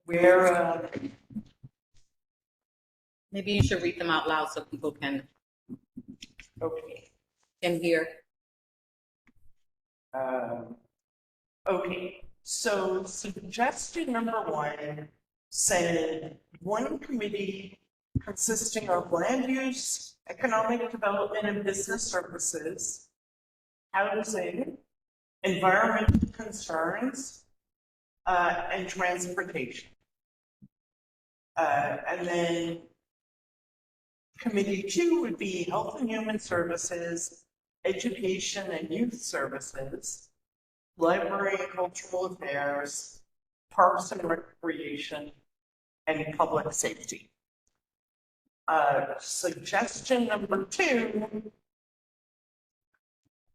Where, Maybe you should read them out loud so people okay. can hear. Okay, so suggestion number one said one committee consisting of land use, economic development and business services, housing, environmental concerns, and transportation. And then committee two would be health and human services, education and youth services, library and cultural affairs, parks and recreation, and public safety. Suggestion number two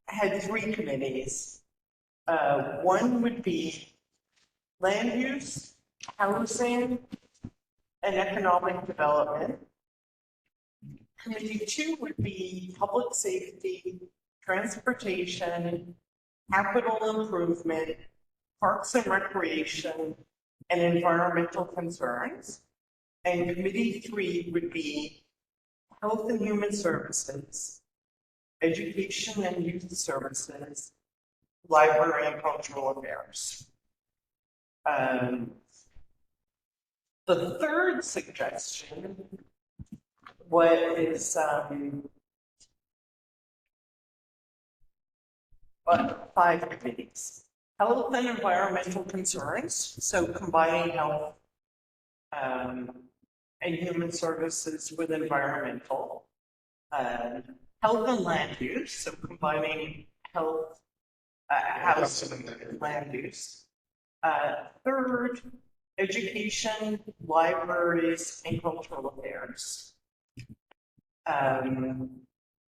had three committees. One would be land use, housing, and economic development. Committee two would be public safety, transportation, capital improvement, parks and recreation, and environmental concerns. And committee three would be health and human services, education and youth services, library and cultural affairs. The third suggestion was five committees. Health and environmental concerns, so combining health and human services with environmental. Health and land use, so combining health, housing and land use. Third, education, libraries, and cultural affairs.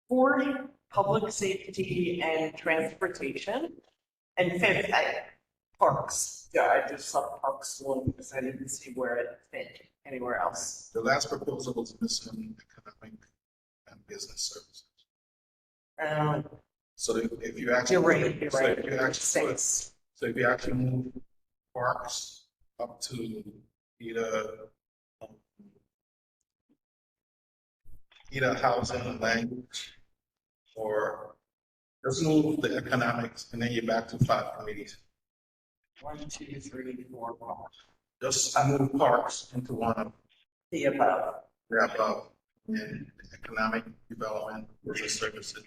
Fourth, public safety and transportation. And fifth, parks. Yeah, I just saw parks alone because I didn't see where it fit anywhere else. The last proposal was missing economic and business services. So if you actually, you're right. You're right. If you actually so if you actually move parks up to either housing and language, or just move the economics, and then you're back to five committees. 1, 2, 3, 4, 5. Just move parks into one of The above. the above, and economic development, business services.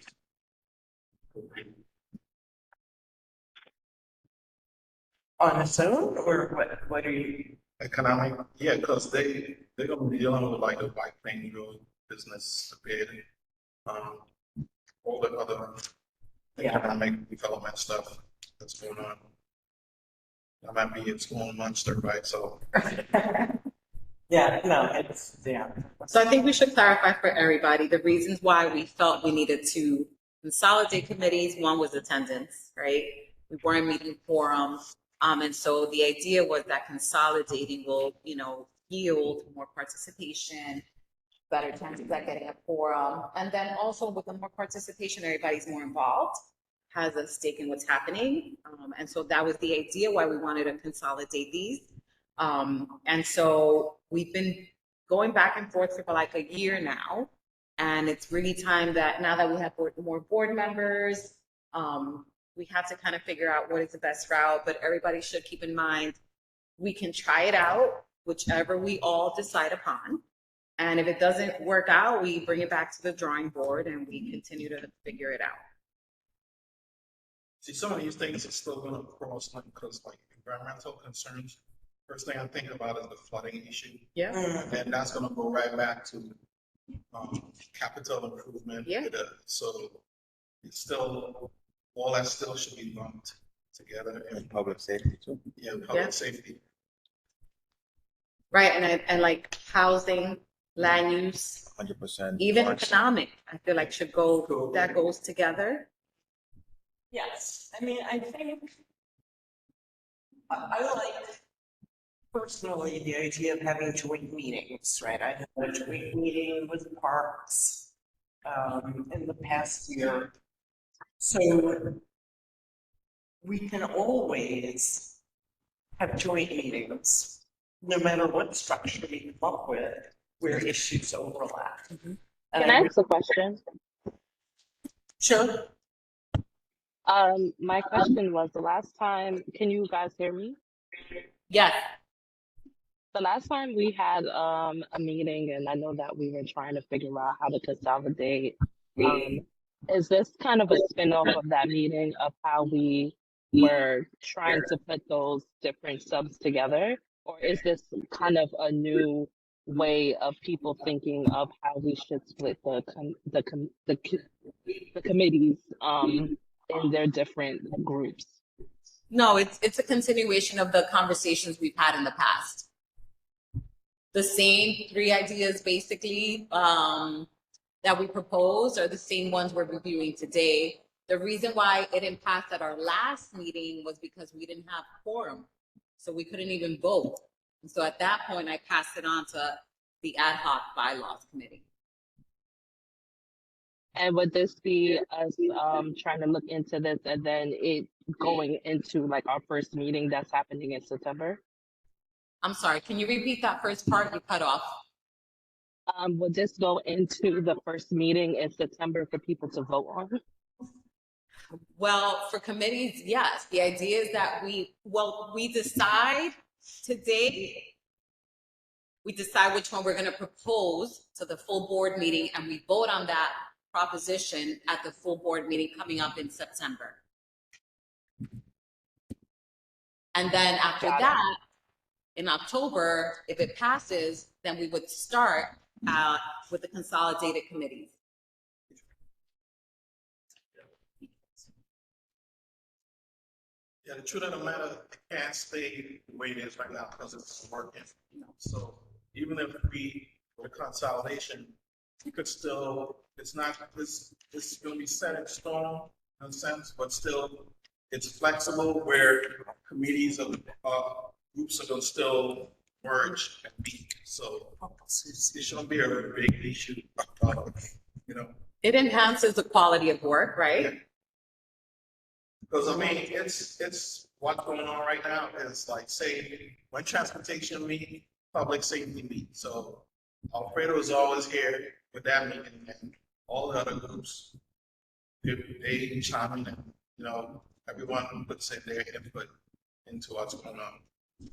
On its own, or what are you? Economic, yeah, because they're gonna be dealing with like the bike lane road business, all the other economic development stuff that's going on. That might be its own monster, right? So Yeah, no, it's So I think we should clarify for everybody the reasons why we felt we needed to consolidate committees. One was attendance, right? We weren't meeting quorum. And so the idea was that consolidating will, yield more participation, better chances at getting a quorum. And then also with the more participation, everybody's more involved, has a stake in what's happening. And so that was the idea why we wanted to consolidate these. And so we've been going back and forth for like a year now. And it's really time that now that we have more board members, we have to kind of figure out what is the best route, but everybody should keep in mind, we can try it out, whichever we all decide upon. And if it doesn't work out, we bring it back to the drawing board and we continue to figure it out. see, some of these things are still gonna cross like, because like environmental concerns. First thing I think about is the flooding issue. Yeah. And that's gonna go right back to capital improvement. Yeah. So it's still, all that still should be lumped together. And public safety too. Yeah, public safety. Right, and like housing, land use, 100%. even economic, I feel like should go, that goes together. Yes, I mean, I think I like personally the idea of having joint meetings, right? I had a joint meeting with parks in the past year. So we can always have joint meetings no matter what structure we come up with, where issues overlap. Mhm. And Can I ask a question? Sure. My question was the last time, can you guys hear me? Yes. The last time we had a meeting, and I know that we were trying to figure out how to consolidate. Is this kind of a spin-off of that meeting of how we were trying to put those different subs together? Or is this kind of a new way of people thinking of how we should split the committees in their different groups? No, it's a continuation of the conversations we've had in the past. The same three ideas basically that we proposed are the same ones we're reviewing today. The reason why it didn't pass at our last meeting was because we didn't have quorum. So we couldn't even vote. And so at that point, I passed it on to the ad hoc bylaws committee. And would this be us trying to look into this and then it going into like our first meeting that's happening in September? I'm sorry, can you repeat that first part? You cut off. Would this go into the first meeting in September for people to vote on? Well, for committees, yes. The idea is that we decide today, we decide which one we're going to propose to the full board meeting, and we vote on that proposition at the full board meeting coming up in September. And then after that, in October, if it passes, then we would start with the consolidated committees. Yeah, the truth of the matter, it can't stay the way it is right now because it's working. So even if we, the consolidation, you could still, it's not, it's going to be set in stone in a sense, but still it's flexible where committees of groups are going to still merge and meet. So it shouldn't be a big issue, you know. It enhances the quality of work, right? Yeah. Because I mean, it's what's going on right now is like, say, when transportation meet, public safety meet. So Alfredo is always here with that meeting, and all the other groups, they chime in, and, you know, everyone puts in their input into what's going on.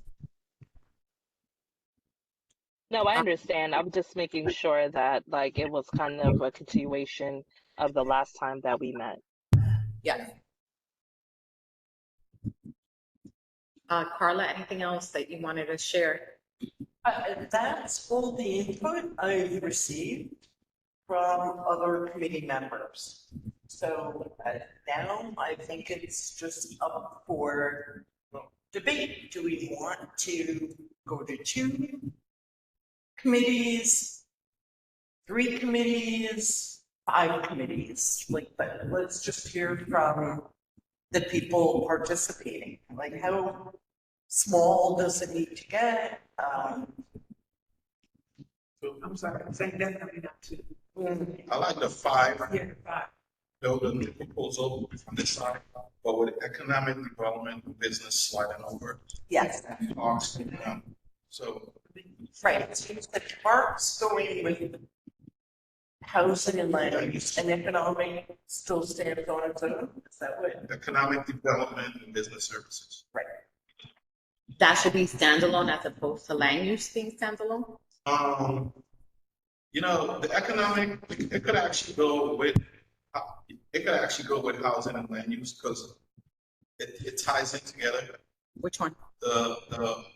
No, I understand. I'm just making sure that like it was kind of a continuation of the last time that we met. Yes. Carla, anything else that you wanted to share? That's all the input I've received from other committee members. So now I think it's just up for debate. Do we want to go to 2 committees, 3 committees, 5 committees? Like, but let's just hear from the people participating. Like, how small does it need to get? I'm sorry, I'm saying definitely not 2. I like the 5. Yeah, 5. Though the new proposal from this side, but with economic development and business sliding over. Yes. Parks, so. Right, it seems like parks going with housing and land use, and economic still stands on its own. Is that what? Economic development and business services. Right. That should be standalone as opposed to land use being standalone? You know, the economic, it could actually go with housing and land use because it ties in together. Which one? The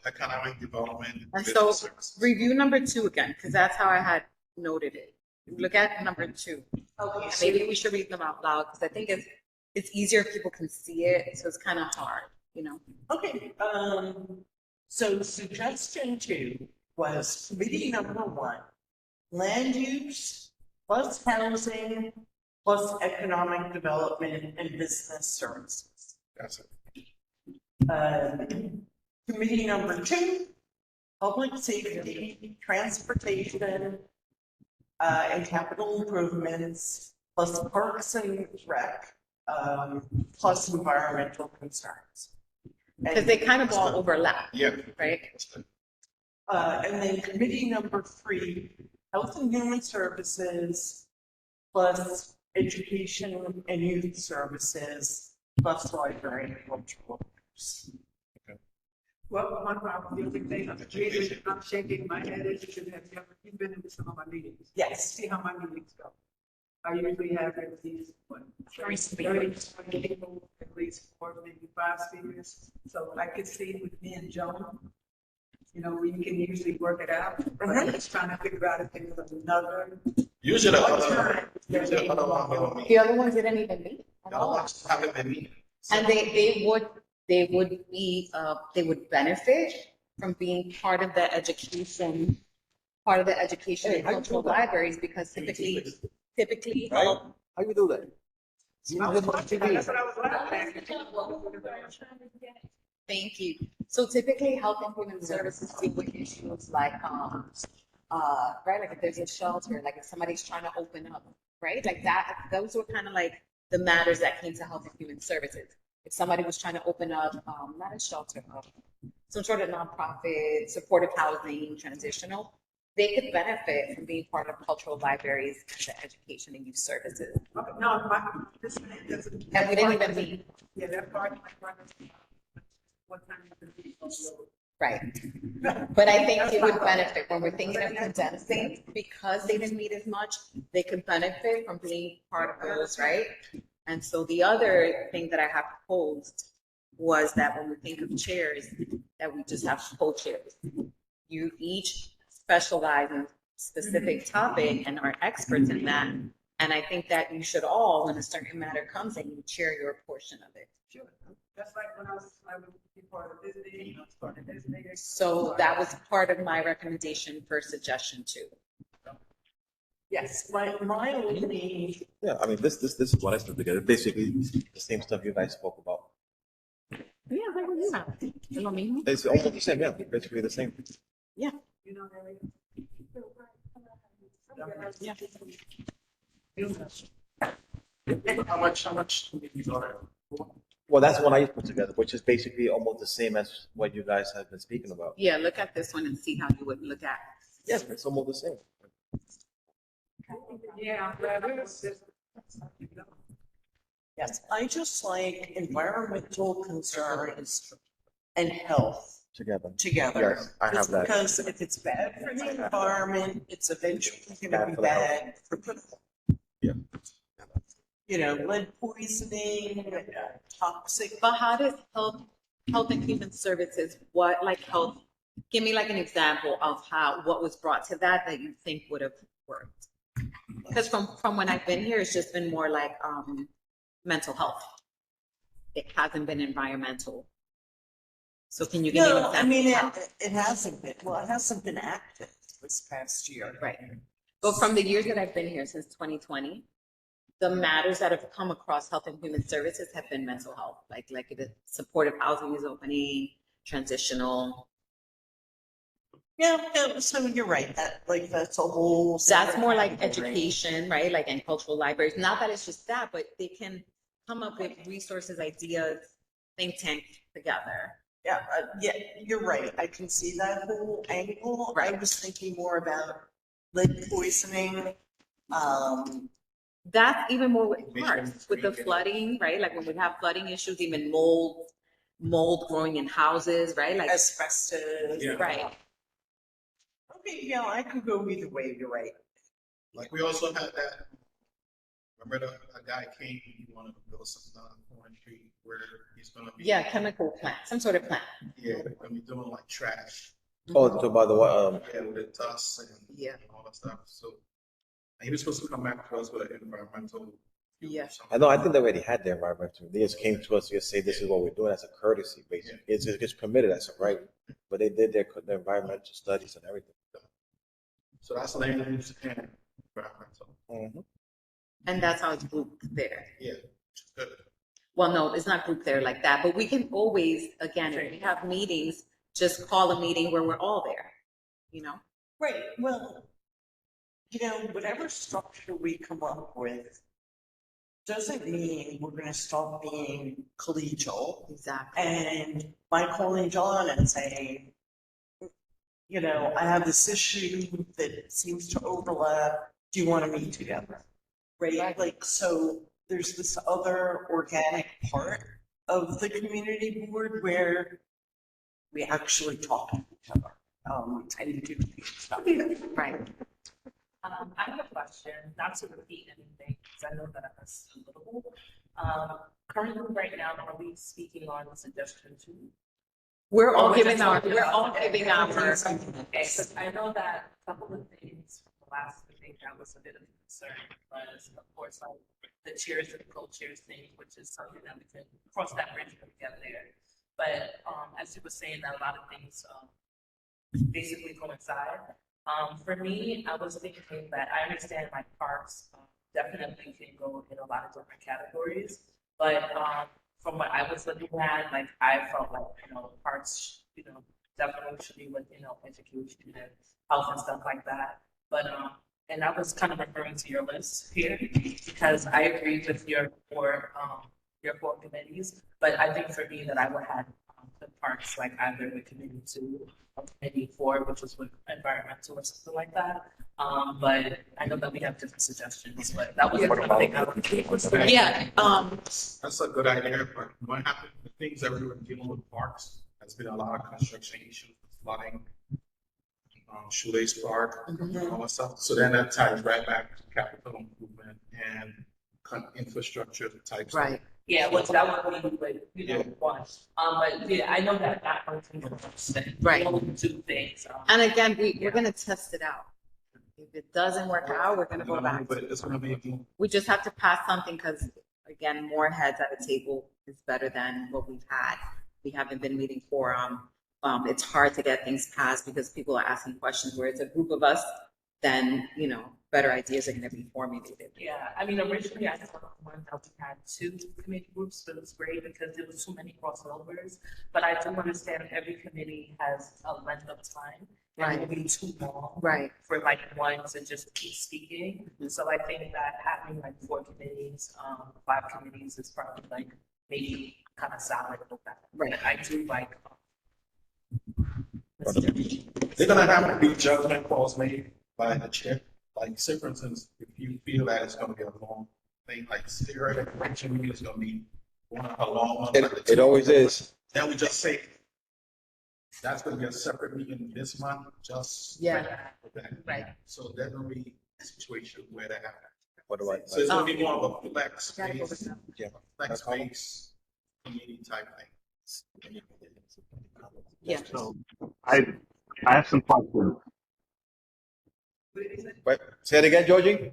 economic development and And business so services. review number 2 again, because that's how I had noted it. Look at number 2. Okay, so Maybe we should read them out loud because I think it's easier if people can see it, so it's kind of hard, you know. okay, so suggestion 2 was committee number 1, land use plus housing plus economic development and business services. That's it. Committee number 2, public safety, transportation, and capital improvements, plus parks and rec, plus environmental concerns. Because they kind of all overlap, Yeah. right? That's it. And then committee number 3, Health and Human Services, plus Education and Youth Services, plus Library and Cultural Affairs. Well, one problem, the only thing I'm shaking my head is you should have, you've been in some of my meetings. Yes. See how my meetings go. I usually have at least, what, 30 people, at least 4, maybe 5 speakers. So I could see with me and Joan, we can usually work it out. But I'm just trying to figure out if there's another. Usually the other one, The other ones didn't even meet at the other all. ones haven't been meeting. And they would benefit from being part of the education and cultural libraries, because typically, Right? How you do that? That's what I was laughing at. thank you. So typically, health and human services deal with issues like, right, like if there's a shelter, like if somebody's trying to open up, right, like that. Those were kind of like the matters that came to health and human services. If somebody was trying to open up, not a shelter, some sort of nonprofit, supportive housing, transitional, they could benefit from being part of cultural libraries and the education and youth services. No, this doesn't. And we didn't even meet. Yeah, that part, what time is it? Right. But I think it would benefit when we're thinking of condensing, because they didn't meet as much, they could benefit from being part of those, right? And so the other thing that I have proposed was that when we think of chairs, that we just have co-chairs. You each specialize in a specific topic and are experts in that. And I think that you should all, when a certain matter comes in, you chair your portion of it. Sure. That's like when I was be part of this meeting, I was part of this meeting. So that was part of my recommendation for suggestion too. Yes, my only, Yeah, I mean, this is what I put together. Basically, the same stuff you guys spoke about. Yeah, that was that. You know me? It's almost the same, yeah, basically the same. Yeah. You know what I mean? How much do you know? Well, that's what I put together, which is basically almost the same as what you guys have been speaking about. Yeah, look at this one and see how you would look at. Yes, it's almost the same. Yeah. yes, I just like environmental concerns and health Together. together. Yes, I have that. Because if it's bad for the environment, it's eventually going to Bad be for the health. bad for the, Yeah. Lead poisoning, toxic. But how does health and human services, what like health, give me like an example of what was brought to that you think would have worked? Because from when I've been here, it's just been more like mental health. It hasn't been environmental. So can you give me an No, example? I mean, of how? it hasn't been, well, it hasn't been active this past year. Right. But from the years that I've been here, since 2020, the matters that have come across health and human services have been mental health, like the supportive housing is opening, transitional. Yeah, so you're right, that's a whole. That's separate more like category. education, right? Like in cultural libraries. Not that it's just that, but they can come up with resources, ideas, think tank together. Yeah, you're right. I can see that whole angle. I Right. was thinking more about lead poisoning. That's even more with Mission parks, with the free. flooding, right? Like when we have flooding issues, even mold growing in houses, right? Like, Asbestos. Yeah. right. Okay, yeah, I could go either way. You're right. Like we also had that. Remember a guy came, he wanted to build something on Orange Street where he's gonna be. Yeah, chemical plant, some sort of plant. Yeah, we're gonna be doing like trash. Oh, talk about the what? Yeah, with the dust and Yeah. all that stuff. So and he was supposed to come back to us with an environmental. Yeah. I know. I think they already had the environmental. They just came to us to just say this is what we're doing as a courtesy, basically. It's permitted as a right, but they did their environmental studies and everything. So that's land use and environmental. Mm-hmm. And that's how it's grouped there. Yeah, which is good. Well, no, it's not grouped there like that, but we can always, again, if we have meetings, just call a meeting where we're all there, you know? Right. Well, whatever structure we come up with doesn't mean we're going to stop being collegial Exactly. and by calling John and saying, you know, I have this issue that seems to overlap. Do you want to meet together? Right? Like, so there's this other organic part of the community board where we actually talk to each other. And do stuff. Right. I have a question, not to repeat anything, because I know that I missed a little. Currently, right now, are we speaking on suggestion two? We're all We're giving just- our, okay, we're all okay, giving okay, our. Okay, 'cause I know that a couple of things from the last meeting that was a bit of a concern was, of course, like the chairs and co-chairs thing, which is something that we can cross that bridge when we get there. But as you were saying, that a lot of things basically coincide. For me, I was thinking that I understand like parks definitely can go in a lot of different categories, but from what I was looking at, like I felt like, you know, parks, you know, definitely should be with, you know, education and health and stuff like that. But and I was kind of referring to your list here because I agree with your four committees, but I think for me that I would have the parks like either with committee two or committee four, which is with environmental or something like that. But I know that we have different suggestions, but that was one thing I would take. Yeah, That's a good idea, but what happened, the things that we were dealing with parks, there's been a lot of construction issues, flooding, Shoelace Park, all that stuff. So then that ties right back to capital improvement and infrastructure type stuff. right. Yeah, which that would be like, you know, one. But yeah, I know that that one thing Right. two things. And again, we're gonna test it out. If it doesn't work out, we're gonna go back. But it's gonna be, We just have to pass something because, again, more heads at a table is better than what we've had. We haven't been meeting quorum. It's hard to get things passed because people are asking questions where it's a group of us, then, you know, better ideas are gonna be formulated. Yeah, I mean, originally I thought one that we had two committee groups, but it was great because there was too many crossovers. But I do understand every committee has a length of time. And it will be too long. Right. For like one to just keep speaking. So I think that having like four committees, 5 committees is probably like maybe kind of solid with that. Right. But I do like. they're gonna have to be judgment calls made by the chair. Like, say for instance, if you feel that it's gonna be a long thing, like cigarette convention meeting is gonna be a long one. It always is. Then we just say, that's gonna be a separate meeting this month, just. Yeah. for that. Right. So there's gonna be a situation where that happens. What do I? So it's gonna be more of a flex Gotta go with space, them. Yeah. flex space, community type thing. Yeah. So I have some questions. Wait, say it again, Georgie?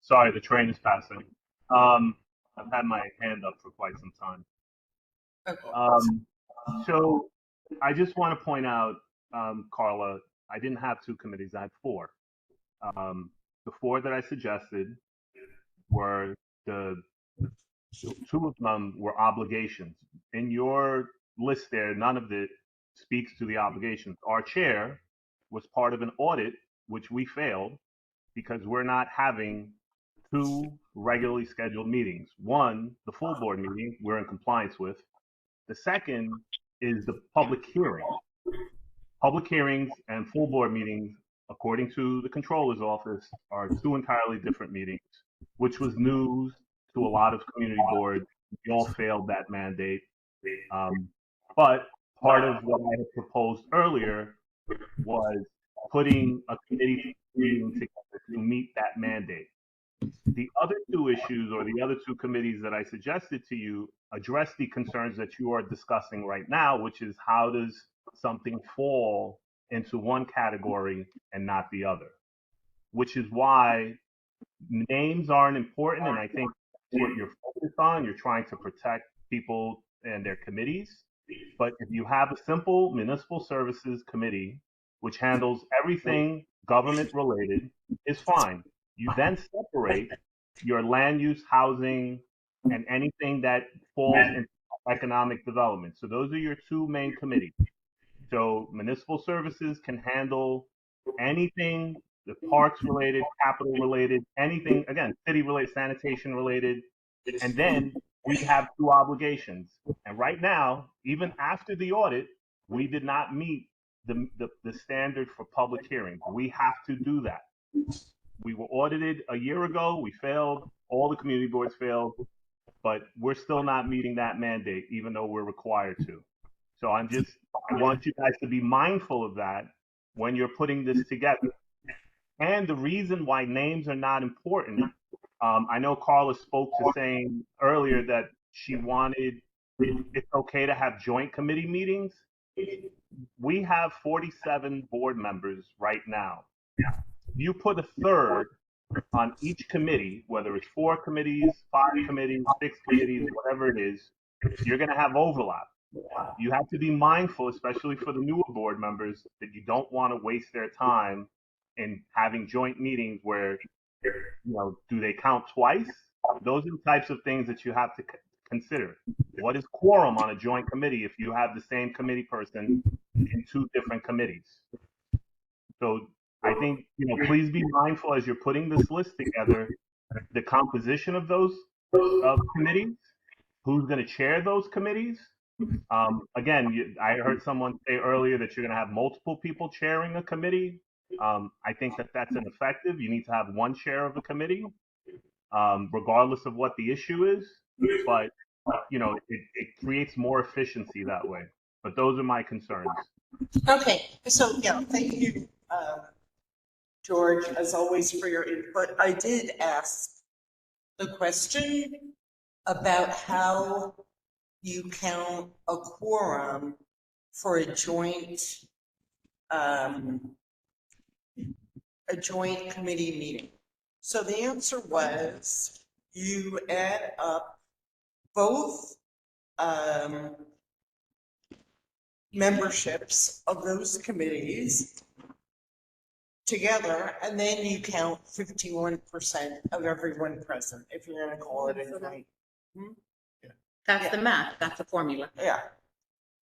Sorry, the train is passing. I've had my hand up for quite some time. So I just want to point out, Carla, I didn't have 2 committees, I had 4. The 4 that I suggested were 2 of them were obligations. In your list there, none of it speaks to the obligations. Our chair was part of an audit, which we failed because we're not having 2 regularly scheduled meetings. One, the full board meeting, we're in compliance with. The second is the public hearing. Public hearings and full board meetings, according to the controller's office, are 2 entirely different meetings, which was news to a lot of community boards. We all failed that mandate. But part of what I had proposed earlier was putting a committee meeting together to meet that mandate. The other 2 issues, or the other 2 committees that I suggested to you, address the concerns that you are discussing right now, which is how does something fall into one category and not the other, which is why names aren't important. And I think what you're focused on, you're trying to protect people and their committees. But if you have a simple municipal services committee, which handles everything government related, is fine. You then separate your land use, housing, and anything that falls into economic development. So those are your 2 main committees. So municipal services can handle anything, the parks related, capital related, anything, again, city related, sanitation related. And then we have 2 obligations. And right now, even after the audit, we did not meet the standard for public hearings. We have to do that. We were audited a year ago. We failed. All the community boards failed, but we're still not meeting that mandate, even though we're required to. So I want you guys to be mindful of that when you're putting this together. And the reason why names are not important, I know Carla spoke to saying earlier that she wanted, it's okay to have joint committee meetings. We have 47 board members right now. You put a third on each committee, whether it's 4 committees, 5 committees, 6 committees, whatever it is, you're going to have overlap. You have to be mindful, especially for the newer board members, that you don't want to waste their time in having joint meetings where, do they count twice? Those are the types of things that you have to consider. What is quorum on a joint committee if you have the same committee person in 2 different committees? So I think, please be mindful as you're putting this list together, the composition of those committees, who's going to chair those committees. Again, I heard someone say earlier that you're going to have multiple people chairing a committee. I think that that's ineffective. You need to have one chair of a committee, regardless of what the issue is. But, it creates more efficiency that way. But those are my concerns. Okay, so thank you, George, as always, for your input. I did ask the question about how you count a quorum for a joint committee meeting. So the answer was you add up both memberships of those committees together, and then you count 51% of everyone present, if you're going to call it a night. That's the math. That's the formula. Yeah.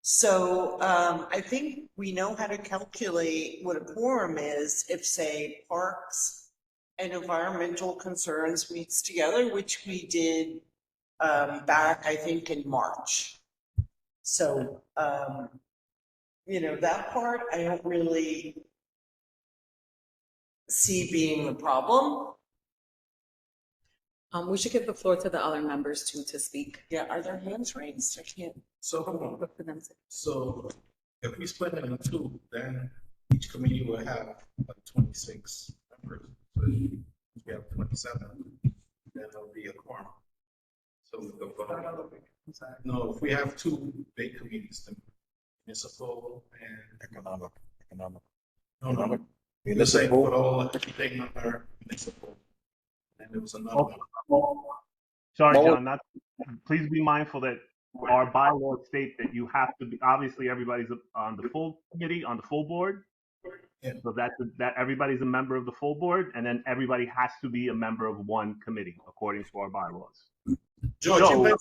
So I think we know how to calculate what a quorum is if, say, Parks and Environmental Concerns meets together, which we did back, I think, in March. So, that part I don't really see being the problem. We should give the floor to the other members too to speak. Yeah, are there hands raised? I can't. So, Look for them to- so if we split it into 2, then each committee will have 26 members. So if we have 27, then there'll be a quorum. So no, if we have 2 big committees, then municipal and Economic. no. Municipal. Put all everything under municipal. And there was another one. Sorry, John, please be mindful that our bylaws state that you have to be, obviously everybody's on the full committee, on the full board. Yeah. So that everybody's a member of the full board, and then everybody has to be a member of one committee according to our bylaws. George,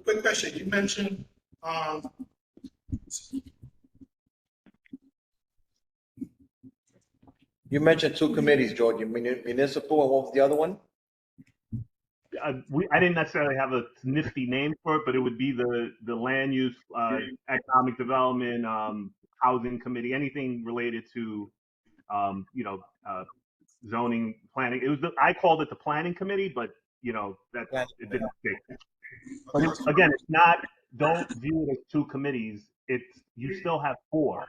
quick question. You mentioned You mentioned 2 committees, George. Municipal, and what was the other one? I didn't necessarily have a nifty name for it, but it would be the land use, economic development, housing committee, anything related to, zoning, planning. It was I called it the planning committee, but it didn't stick. But again, it's not. Don't view it as 2 committees. You still have 4.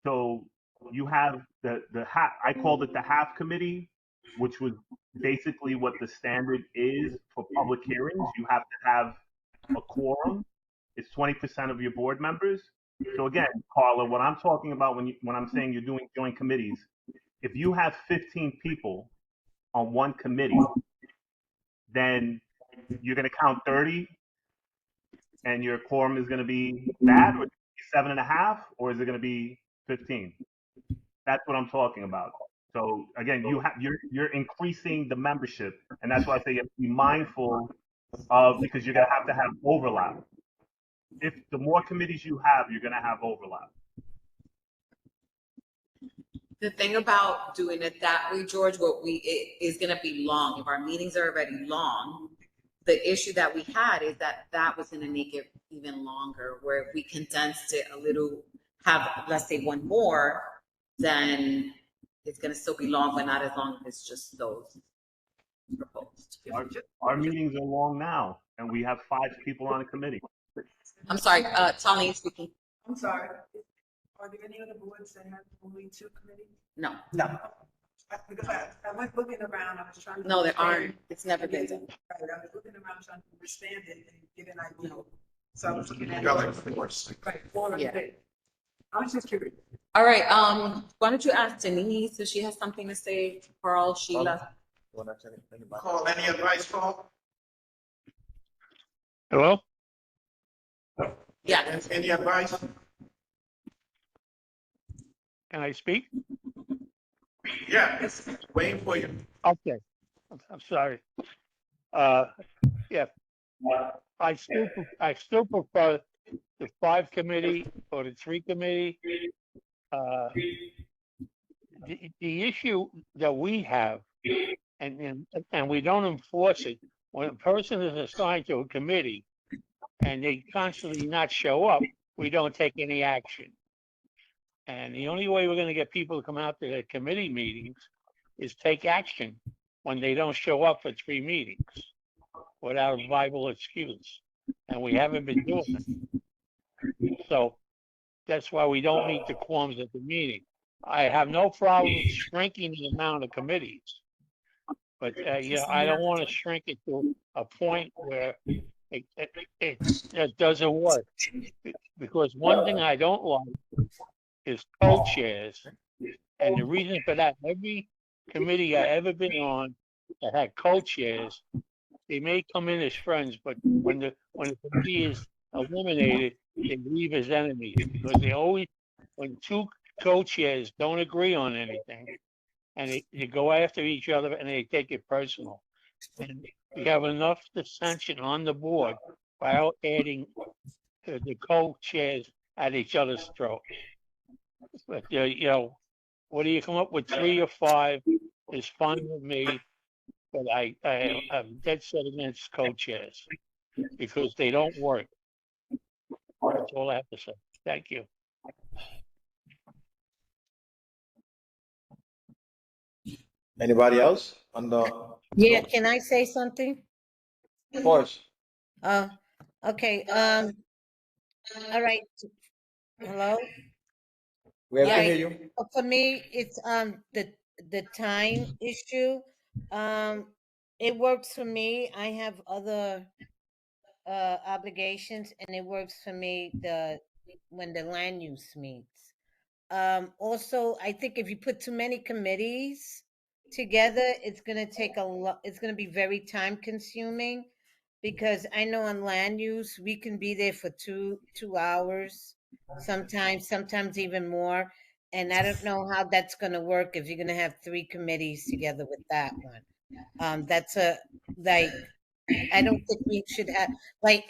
So you have the half. I called it the half committee, which was basically what the standard is for public hearings. You have to have a quorum. It's 20% of your board members. So again, Carla, what I'm talking about when I'm saying you're doing joint committees, if you have 15 people on one committee, then you're going to count 30, and your quorum is going to be that, or 7.5, or is it going to be 15? That's what I'm talking about. So again, you're increasing the membership, and that's why I say you have to be mindful of, because you're going to have overlap. If the more committees you have, you're going to have overlap. The thing about doing it that way, George, it is going to be long. If our meetings are already long, the issue that we had is that was going to make it even longer, where if we condensed it a little, have, let's say, one more, then it's gonna still be long, but not as long as it's just those proposed. Our meetings are long now, and we have 5 people on a committee. I'm sorry, Tony speaking. I'm sorry. Are there any other boards that have only 2 committees? No, No. Because I went looking around, I was trying to. no, there understand. aren't. It's never been done. Right, I was looking around trying to understand it and get an idea. So I was looking at. Got like 4. Right, 4 Yeah. I was just curious. All right, why don't you ask Denise if she has something to say? Carl, Sheila. Wanna tell anybody? Call, any advice, call? Hello? Yeah. Any advice? Can I speak? Yeah, waiting for you. Okay. I'm sorry. Yeah. I still prefer the 5 committee or the 3 committee. The issue that we have, and we don't enforce it, when a person is assigned to a committee and they constantly not show up, we don't take any action. And the only way we're going to get people to come out to the committee meetings is take action when they don't show up for 3 meetings without a viable excuse. And we haven't been doing it. So that's why we don't meet the quorums at the meeting. I have no problem shrinking the amount of committees. But, I don't want to shrink it to a point where it doesn't work. Because one thing I don't like is co-chairs. And the reason for that, every committee I ever been on that had co-chairs, they may come in as friends, but when the committee is eliminated, they leave as enemies because they always, when 2 co-chairs don't agree on anything, and they go after each other and they take it personal. And we have enough dissension on the board without adding the co-chairs at each other's throat. But whether you come up with 3 or 5 is fine with me. But I'm dead set against co-chairs because they don't work. That's all I have to say. Thank you. Anybody else on the? Yeah, can I say something? Of course. Okay, all right. Hello? We have to Yeah. hear you. For me, it's the time issue. It works for me. I have other obligations, and it works for me when the land use meets. Also, I think if you put too many committees together, it's gonna take a lot. It's gonna be very time consuming, because I know on land use we can be there for two hours, sometimes even more. And I don't know how that's gonna work if you're gonna have 3 committees together with that one. That's I don't think we should have, I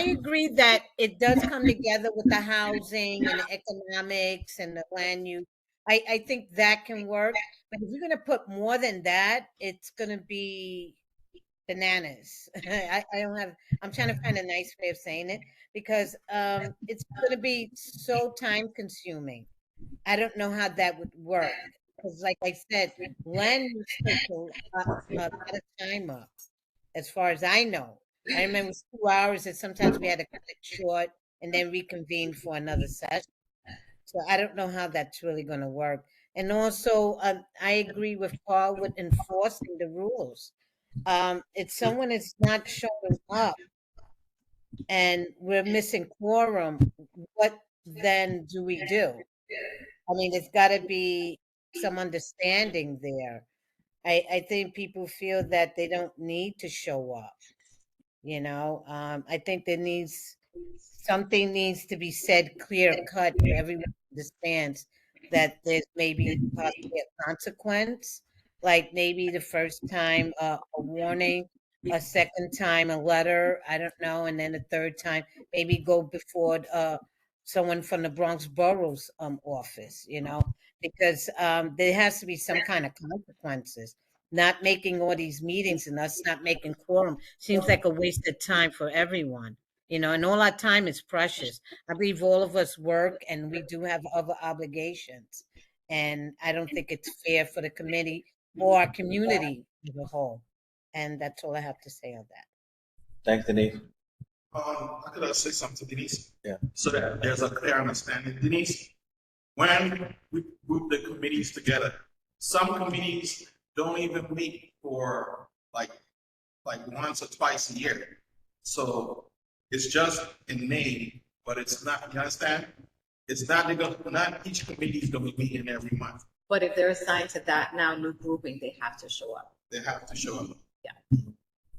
agree that it does come together with the housing and the economics and the land use. I think that can work, but if you're gonna put more than that, it's gonna be bananas. I'm trying to find a nice way of saying it, because it's gonna be so time consuming. I don't know how that would work, because like I said, land use takes a lot of time up, as far as I know. I remember it was 2 hours, and sometimes we had to cut it short and then reconvene for another session. So I don't know how that's really going to work. And also, I agree with Paul with enforcing the rules. If someone is not showing up and we're missing quorum, what then do we do? I mean, it's got to be some understanding there. I think people feel that they don't need to show up. I think something needs to be said clear cut so everyone understands that there's maybe possibly a consequence, like maybe the first time a warning, a second time a letter, I don't know, and then a third time maybe go before someone from the Bronx Borough's office, because there has to be some kind of consequences. Not making all these meetings and us not making quorum seems like a waste of time for everyone. you know, and all our time is precious. I believe all of us work and we do have other obligations. And I don't think it's fair for the committee or our community as a whole. And that's all I have to say on that. Thanks, Denise. I could say something to Denise. Yeah. So that there's a clear understanding. Denise, when we group the committees together, some committees don't even meet for like once or twice a year. So it's just in name, but it's not, you understand? It's not, not each committee is going to be meeting every month. But if they're assigned to that now new grouping, they have to show up. They have to show up.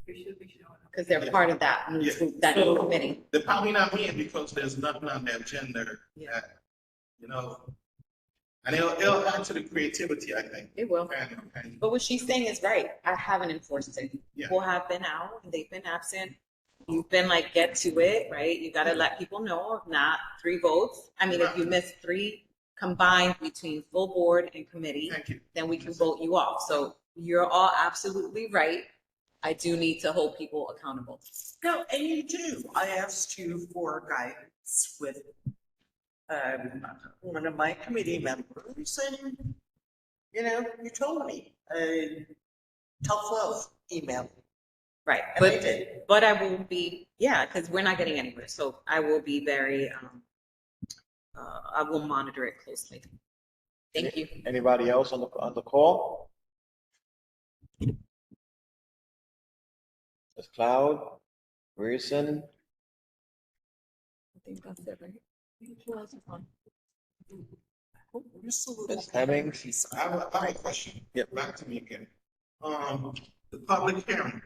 Because they're part of that new group, that new committee. They're probably not meeting because there's nothing on their agenda that, you know, and it'll add to the creativity, I think. It will. And But what she's saying is right. I haven't enforced it. Yeah. People have been out, and they've been absent. You've been like, get to it, right? You got to let people know. If not, 3 votes. I mean, if you miss 3 combined between full board and committee, Thank you. then we can vote you off. So you're all absolutely right. I do need to hold people accountable. No, and you do. I asked you for guidance with one of my committee members, and you know, you told me tough love email. Right, And I did. but I will be, because we're not getting anywhere. So I will be very, I will monitor it closely. Thank you. Anybody else on the call? Ms. Cloud, Grierson, I think that's it, right? Who else is on? Ms. Hemmings. I have a question. Yep. Back to me again. The public hearing,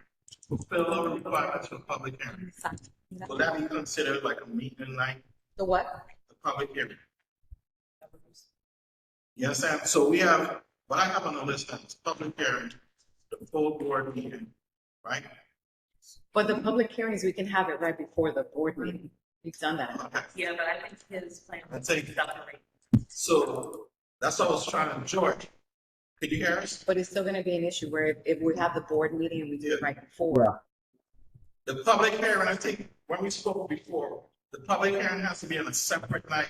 fulfill all the requirements for the public hearing. Will that be considered like a meeting night? The what? The public hearing. You understand? So we have, what I have on the list is public hearing, the full board meeting, right? But the public hearings, we can have it right before the board meeting. We've done that. Okay. Yeah, but I think his plan I was take to it. separate. So that's what I was trying to, George, could you hear us? But it's still gonna be an issue where if we have the board meeting and we do it right before. The public hearing, I think, when we spoke before, the public hearing has to be on a separate night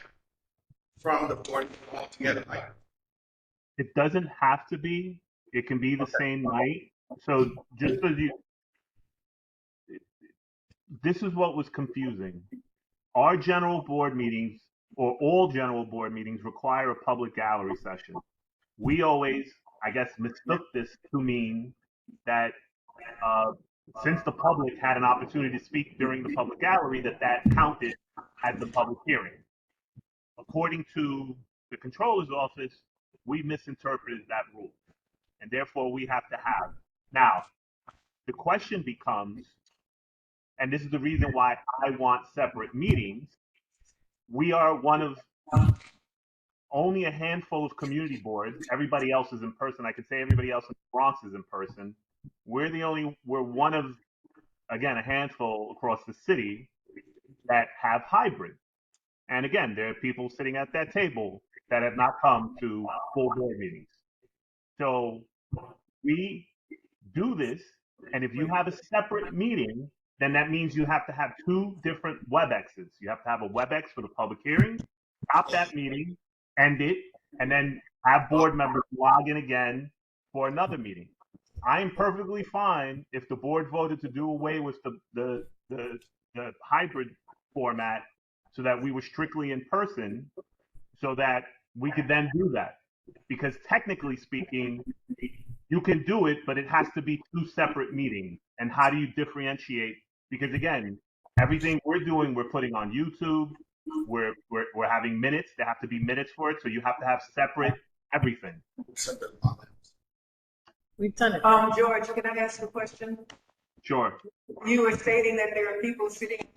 from the board altogether, right? It doesn't have to be. It can be the same night. So just so this is what was confusing. Our general board meetings, or all general board meetings, require a public gallery session. We always, I guess, mistook this to mean that since the public had an opportunity to speak during the public gallery, that counted as the public hearing. According to the controller's office, we misinterpreted that rule, and therefore we have to have. Now, the question becomes, and this is the reason why I want separate meetings, we are one of only a handful of community boards. Everybody else is in person. I could say everybody else in the Bronx is in person. We're one of, again, a handful across the city that have hybrid. And again, there are people sitting at that table that have not come to full board meetings. So we do this, and if you have a separate meeting, then that means you have to have 2 different WebExes. You have to have a WebEx for the public hearing, stop that meeting, end it, and then have board members log in again for another meeting. I am perfectly fine if the board voted to do away with the hybrid format so that we were strictly in person, so that we could then do that. Because technically speaking, you can do it, but it has to be 2 separate meetings. And how do you differentiate? Because again, everything we're doing, we're putting on YouTube. We're having minutes. There have to be minutes for it. So you have to have separate everything. Separate. We've done it. George, can I ask a question? Sure. You were stating that there are people sitting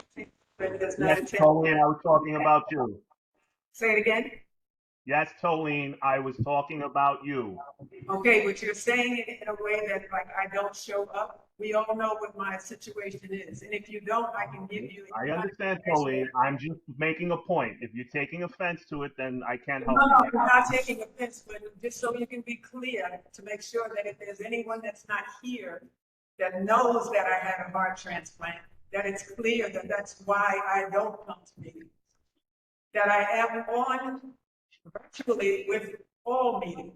that does not Yes, attend. Tolene, I was talking about you. Say it again? Yes, Tolene, I was talking about you. Okay, but you're saying it in a way that like I don't show up. We all know what my situation is, and if you don't, I can give you. I understand, Tolene. I'm just making a point. If you're taking offense to it, then I can't help No, you. I'm not taking offense, but just so you can be clear, to make sure that if there's anyone that's not here that knows that I had a heart transplant, that it's clear that that's why I don't come to meetings. That I am on virtually with all meetings.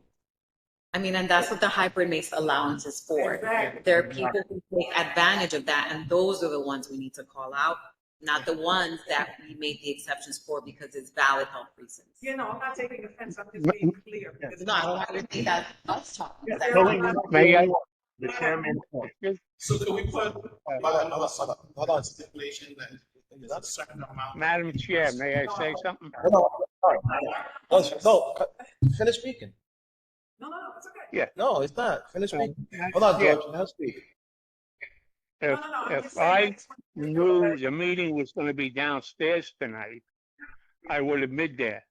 I mean, and that's what the hybrid makes allowances for. Exactly. There are people who take advantage of that, and those are the ones we need to call out, not the ones that we made the exceptions for because it's valid health reasons. You know, I'm not taking offense, I'm just being clear. because- No, I don't want to think that us talking. There No, are wait, other- May I? the chairman, So can we put Hold on. stipulation that there's a certain amount? Madam Chair, may I say something? No, finish speaking. No, it's okay. Yeah. No, it's not. Finish speaking. Hold on, Yeah. George. Now speak. If, I'm just if saying I that's what- knew the meeting was gonna be downstairs tonight, I would have been there.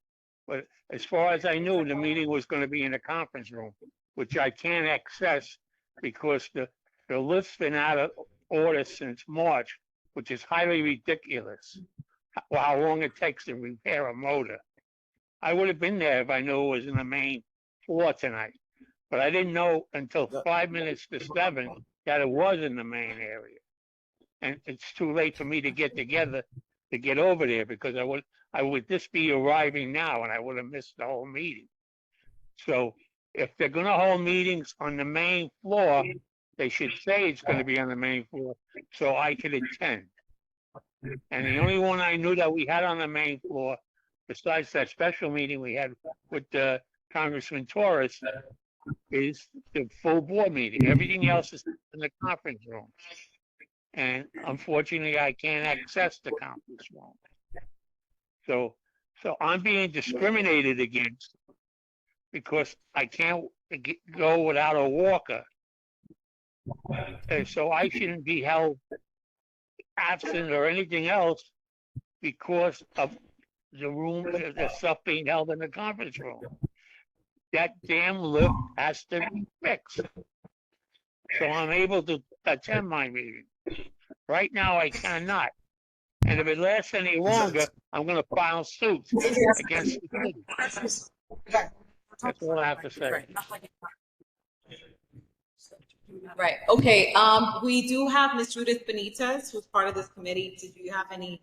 But as far as I knew, the meeting was gonna be in the conference room, which I can't access because the lift's been out of order since March, which is highly ridiculous. How long it takes to repair a motor. I would have been there if I knew it was in the main floor tonight. But I didn't know until 5 minutes to 7 that it was in the main area. And it's too late for me to get together to get over there because I would just be arriving now and I would have missed the whole meeting. So if they're gonna hold meetings on the main floor, they should say it's gonna be on the main floor so I could attend. And the only one I knew that we had on the main floor, besides that special meeting we had with Congressman Torres, is the full board meeting. Everything else is in the conference room. And unfortunately, I can't access the conference room. So I'm being discriminated against because I can't go without a walker. And so I shouldn't be held absent or anything else because of the room, the stuff being held in the conference room. That damn lift has to be fixed. So I'm able to attend my meeting. Right now, I cannot. And if it lasts any longer, I'm gonna file suit against the city. That's all I have to say. Right, okay, we do have Ms. Judith Benitez, who's part of this committee. Did you have any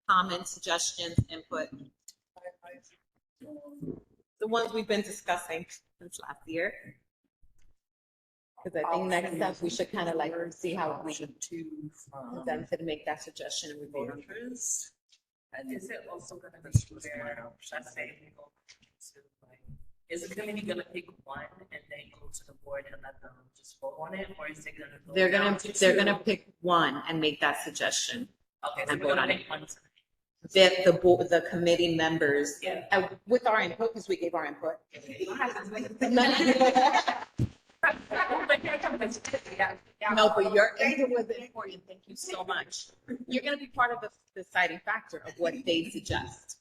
comments, suggestions, input? The ones we've been discussing since last year. Because I think next step, we should kind of like see how we should then to make that suggestion and we vote on it. And is it also gonna be where, let's say, we go to like, is the committee gonna pick one and then go to the board and let them just vote on it, or is it gonna go? They're gonna pick one and make that suggestion. Okay, so and we're vote gonna on it. pick one tonight. That the committee members, Yeah. with our input, because we gave our input. No, but your input was important. Thank you so much. You're gonna be part of the deciding factor of what they suggest.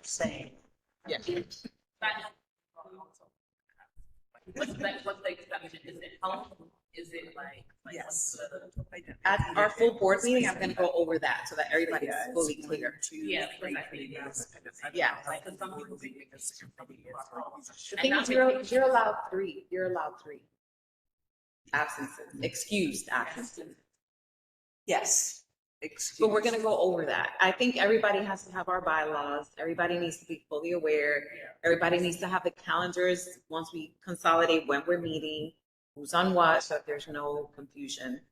Saying. Yeah. What's the exception? Is it health? Is it like? Yes. At our full board meeting, I'm gonna go over that so that everybody is fully clear. Yeah, because I think Yeah. like, 'cause some people think it's. The thing is, you're allowed three. You're allowed three absences, excused absences. Yes. But we're gonna go over that. I think everybody has to have our bylaws. Everybody needs to be fully aware. Everybody needs to have the calendars once we consolidate when we're meeting, who's on what, so that there's no confusion.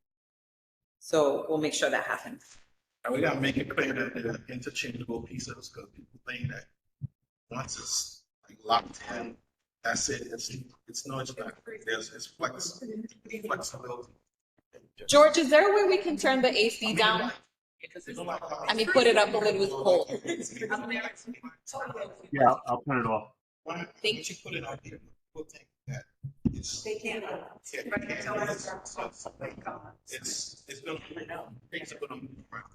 So we'll make sure that happens. And we gotta make it clear that they're interchangeable pieces, because people think that once it's like locked in, that's it. It's no, it's not. It's flexibility. George, is there a way we can turn the AC down? I mean, put it up a little, it's cold. yeah, I'll turn it off. Why Thank don't you put it on here? People think that it's. They can't. It's gonna, things are gonna move around.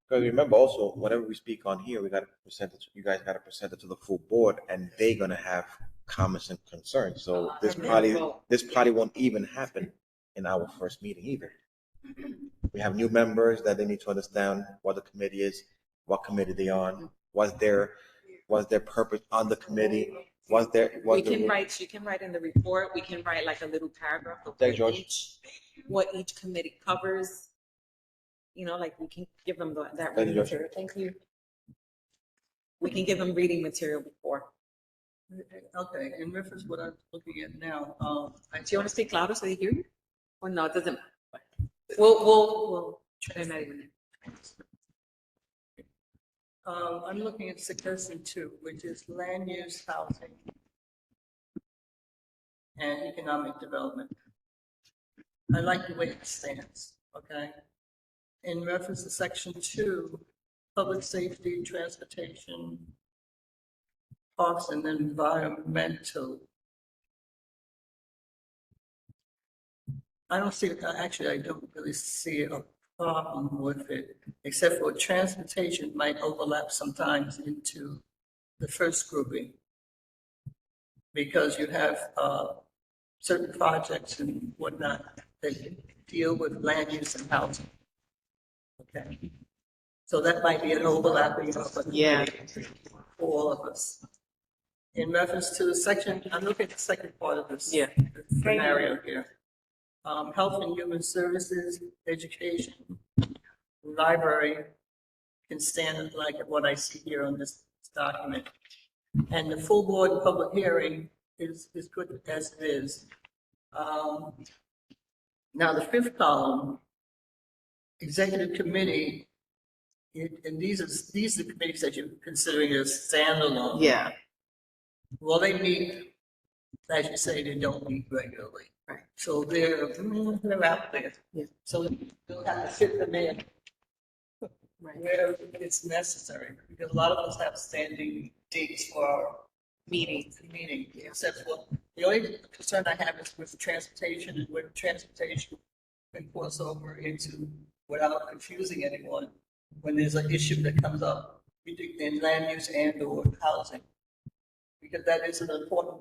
Because remember also, whenever we speak on here, we got to present it, you guys got to present it to the full board, and they're going to have comments and concerns. So this probably won't even happen in our first meeting either. We have new members that they need to understand what the committee is, what committee they're on, what's their purpose on the committee, Was there, was We can there, write, you can write in the report, we can write like a little paragraph of Thanks, George. what each committee covers. You know, like we can give them that Thank reading you, Josh. material. Thank you. We can give them reading material before. Okay, in reference to what I'm looking at now, Do you want to speak louder so they hear you? Or no, it doesn't. We'll try that even. I'm looking at suggestion 2, which is land use, housing, and economic development. I like the way it stands, okay? In reference to section 2, public safety, transportation, parks, and environmental. I don't really see a problem with it, except for transportation might overlap sometimes into the first grouping. Because you have certain projects and whatnot that deal with land use and housing. Okay. So that might be an overlapping of for all of us. In reference to the section, I'm looking at the second part of this scenario here. Health and Human Services, education, library can stand like what I see here on this document. And the full board public hearing is good as it is. Now the fifth column, executive committee, and these are the committees that you're considering as standalone. Yeah. Well, they meet, as you say, they don't meet regularly. Right. So they're out there. Yeah. So you'll have to fit them in Right. where it's necessary, because a lot of us have standing dates for our meeting, except for, the only concern I have is with transportation, and with transportation can cross over into, without confusing anyone, when there's an issue that comes up in land use and or housing. Because that is an important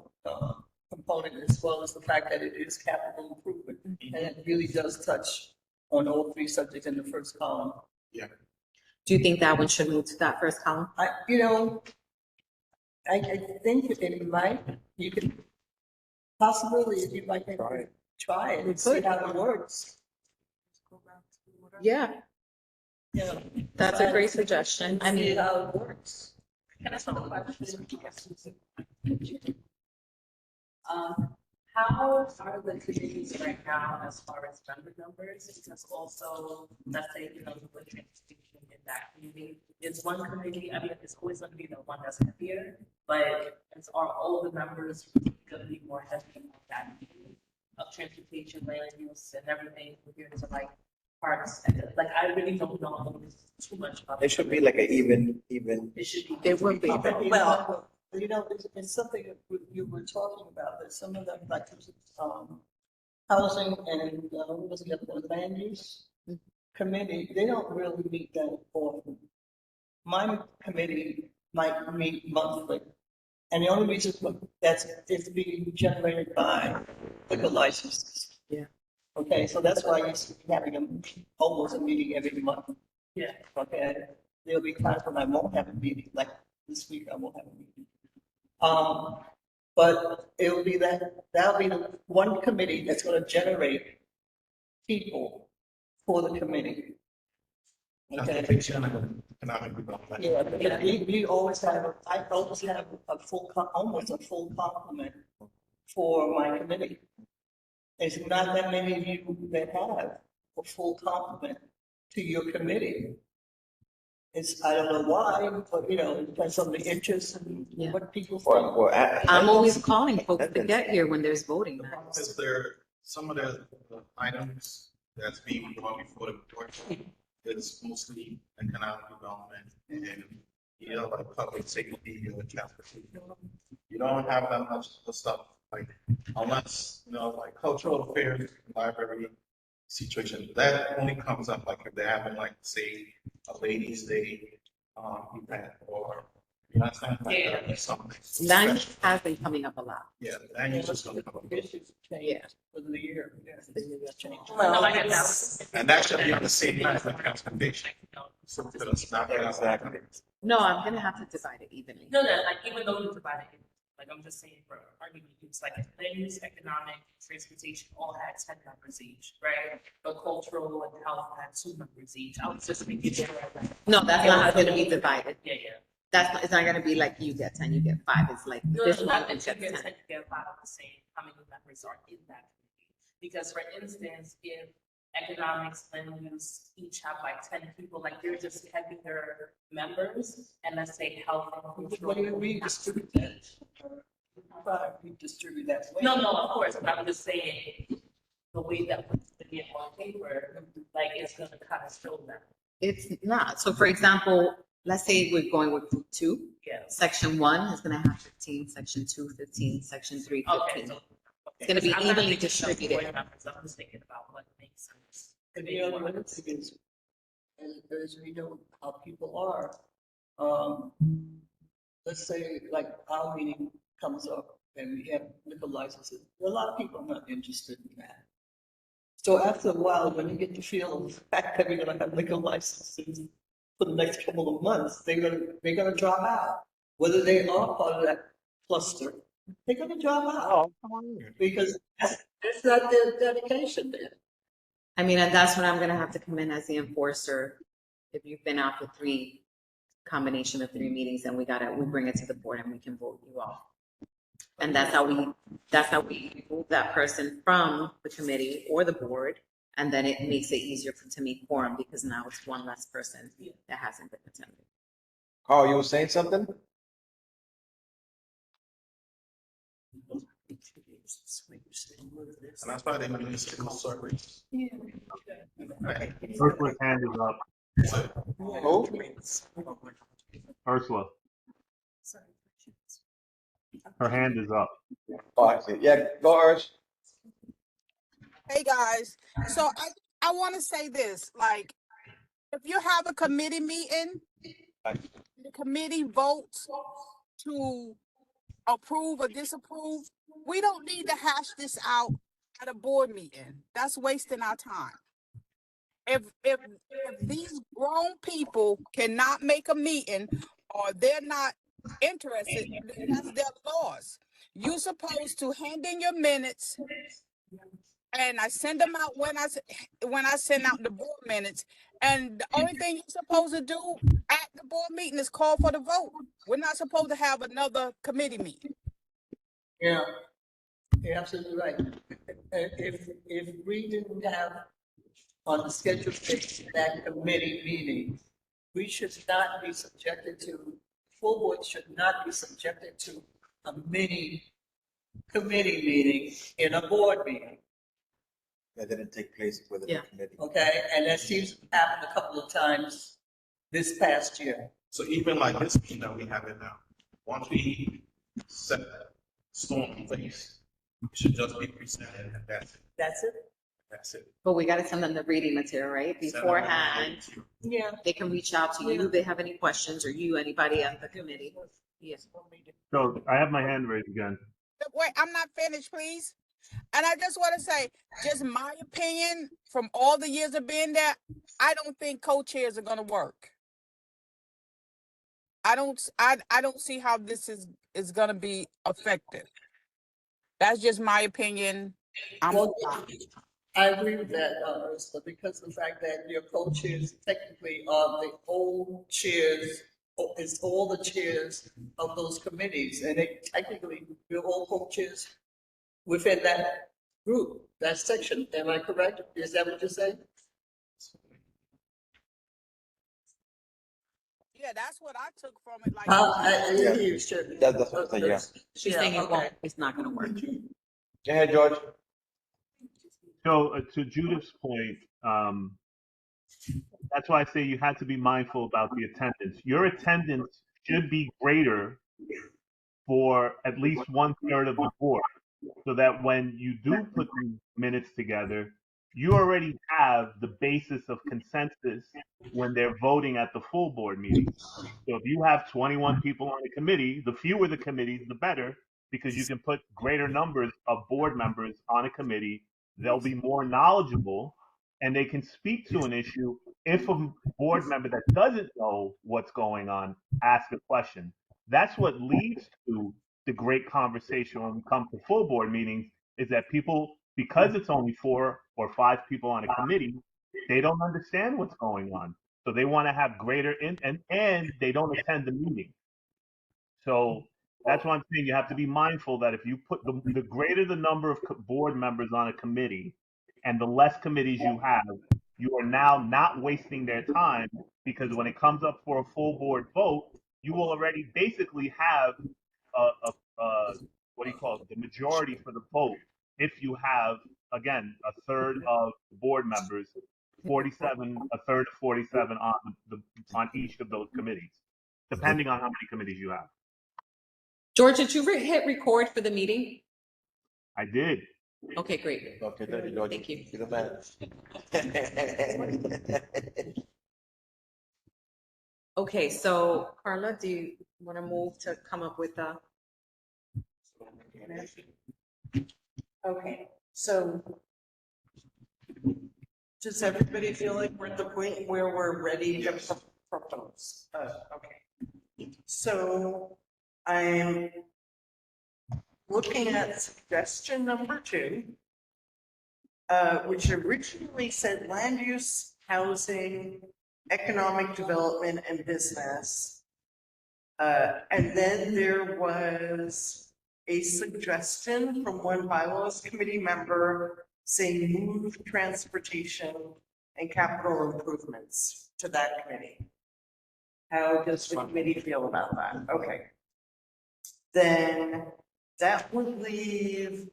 component, as well as the fact that it is capital improvement, and it really does touch on all three subjects in the first column. Yeah. Do you think that one should move to that first column? I think it might, you could, possibility if you might try it and see how it works. Yeah, You know, that's a great suggestion. I see mean, how it works. Can I ask a question? How are the committees right now as far as member numbers? Because also, let's say, you know, the transportation in that committee is one committee. I mean, it's always going to be the one that's heavier, but are all the members going to be more heavy on that committee of transportation, land use, and everything compared to like parks? And like, I really don't know too much about. It should be like an even. It should be. It would be. Well, you know, it's something that you were talking about, that some of them, like, housing and, what was the other one, land use committee, they don't really meet that often. My committee might meet monthly, and the only reason for that's is being generated by liquor licenses. Yeah. Okay, so that's why you're having almost a meeting every month. Yeah. Okay, there'll be times when I won't have a meeting, like this week I won't have a meeting. But it will be that'll be the one committee that's going to generate people for the committee. Okay. Economic development. Yeah, we always have, I always have almost a full complement for my committee. There's not that many of you that have a full complement to your committee. I don't know why, but you know, it depends on the interest and what people think. I'm always calling folks to get here when there's voting. The problem is there, some of the items that's being brought before the board is mostly economic development and, you know, like public safety or transportation. You don't have that much of the stuff, like, unless, you know, like cultural affairs, library situation, that only comes up like if they're having, like, say, a ladies' day event, or you know, like something. Land has been coming up a lot. Yeah, land use is gonna come up. Issues change for the year. Well, I get that. And that should be on the same line as the transportation. So that it's not Exactly. No, I'm gonna have to divide it evenly. No, like even though you divide it, like I'm just saying for argument use, like land use, economic, transportation all had 10 members each, right? But cultural and health had 2 members each. I was just making sure that. No, that's not how it's gonna be divided. Yeah. It's not gonna be like you get 10, you get 5. It's like No, this it's one not gets that you 10. get 10, you get 5 of the same, how many members are in that committee? Because for instance, if economics, land use each have like 10 people, like they're just heavier members, and let's say health and cultural. What do we distribute that? We distribute that. way. No, of course, but I'm just saying, the way that puts it in on paper, like it's gonna kind of show that. It's not. So for example, let's say we're going with group 2. Yeah. Section 1 is gonna have 15, section 2, 15, section 3, 15. Okay, so. It's gonna be I'm not evenly thinking about distributed. board members, I'm just thinking about what makes sense. And the other one is, as we know how people are, let's say like our meeting comes up and we have liquor licenses, a lot of people are not interested in that. So after a while, when you get the feel of the fact that we're gonna have liquor licenses for the next couple of months, they're gonna drop out. Whether they are part of that cluster, they're gonna drop out Oh, come on. because that's not their dedication there. I mean, and that's when I'm gonna have to come in as the enforcer. If you've been out for 3, combination of 3 meetings, and we bring it to the board and we can vote you off. And that's how we remove that person from the committee or the board. And then it makes it easier to meet quorum because now it's one less person that hasn't been attending. Carl, you were saying something? And that's why they do municipal surveys. Ursula's hand is up. Who? Ursula, her hand is up. Oh, I see. Yeah, go Urs. Hey guys, so I want to say this, like, if you have a committee meeting, the committee votes to approve or disapprove, we don't need to hash this out at a board meeting. That's wasting our time. If these grown people cannot make a meeting or they're not interested, then that's their loss. You're supposed to hand in your minutes, and I send them out when I send out the board minutes. And the only thing you're supposed to do at the board meeting is call for the vote. We're not supposed to have another committee meeting. Yeah, you're absolutely right. If we didn't have on the schedule that committee meeting, we should not be subjected to, full board should not be subjected to a mini committee meeting in a board meeting. That didn't take place with the committee. Okay, and that seems to happen a couple of times this past year. So even like this meeting that we have it now, once we set that storm in place, it should just be presented and that's it. That's it? That's it. But we gotta send them the reading material, right? Beforehand. Yeah. They can reach out to you if they have any questions, or anybody on the committee. Yes. So I have my hand raised again. Wait, I'm not finished, please. And I just want to say, just my opinion from all the years of being there, I don't think co-chairs are going to work. I don't see how this is going to be effective. That's just my opinion. I agree with that, Ursula, because the fact that your co-chairs technically are the old chairs, it's all the chairs of those committees, and they technically, we're all co-chairs within that group, that section. Am I correct? Is that what you're saying? Yeah, that's what I took from it. Like, That's what I'm saying, yeah. She's saying it's not gonna work. Go ahead, George. So to Judith's point, that's why I say you had to be mindful about the attendance. Your attendance should be greater for at least 1/3 of the board, so that when you do put the minutes together, you already have the basis of consensus when they're voting at the full board meeting. So if you have 21 people on the committee, the fewer the committees, the better, because you can put greater numbers of board members on a committee. They'll be more knowledgeable and they can speak to an issue if a board member that doesn't know what's going on asks a question. That's what leads to the great conversation when we come to full board meetings is that people, because it's only 4 or 5 people on a committee, they don't understand what's going on. So they want to have greater and they don't attend the meeting. So that's why I'm saying you have to be mindful that if you put the greater the number of board members on a committee and the less committees you have, you are now not wasting their time, because when it comes up for a full board vote, you will already basically have what do you call it, the majority for the vote if you have, again, a third of board members, 47, a third of 47 on each of those committees, depending on how many committees you have. George, did you hit record for the meeting? I did. Okay, great. Okay, George. Thank you. You're the man. Okay, so Carla, do you want to move to come up with a? Okay, so does everybody feel like we're at the point where we're ready to propose? Okay. So I'm looking at suggestion number 2, which originally said land use, housing, economic development, and business. And then there was a suggestion from one bylaws committee member saying move transportation and capital improvements to that committee. How does the committee feel about that? Okay. Then that would leave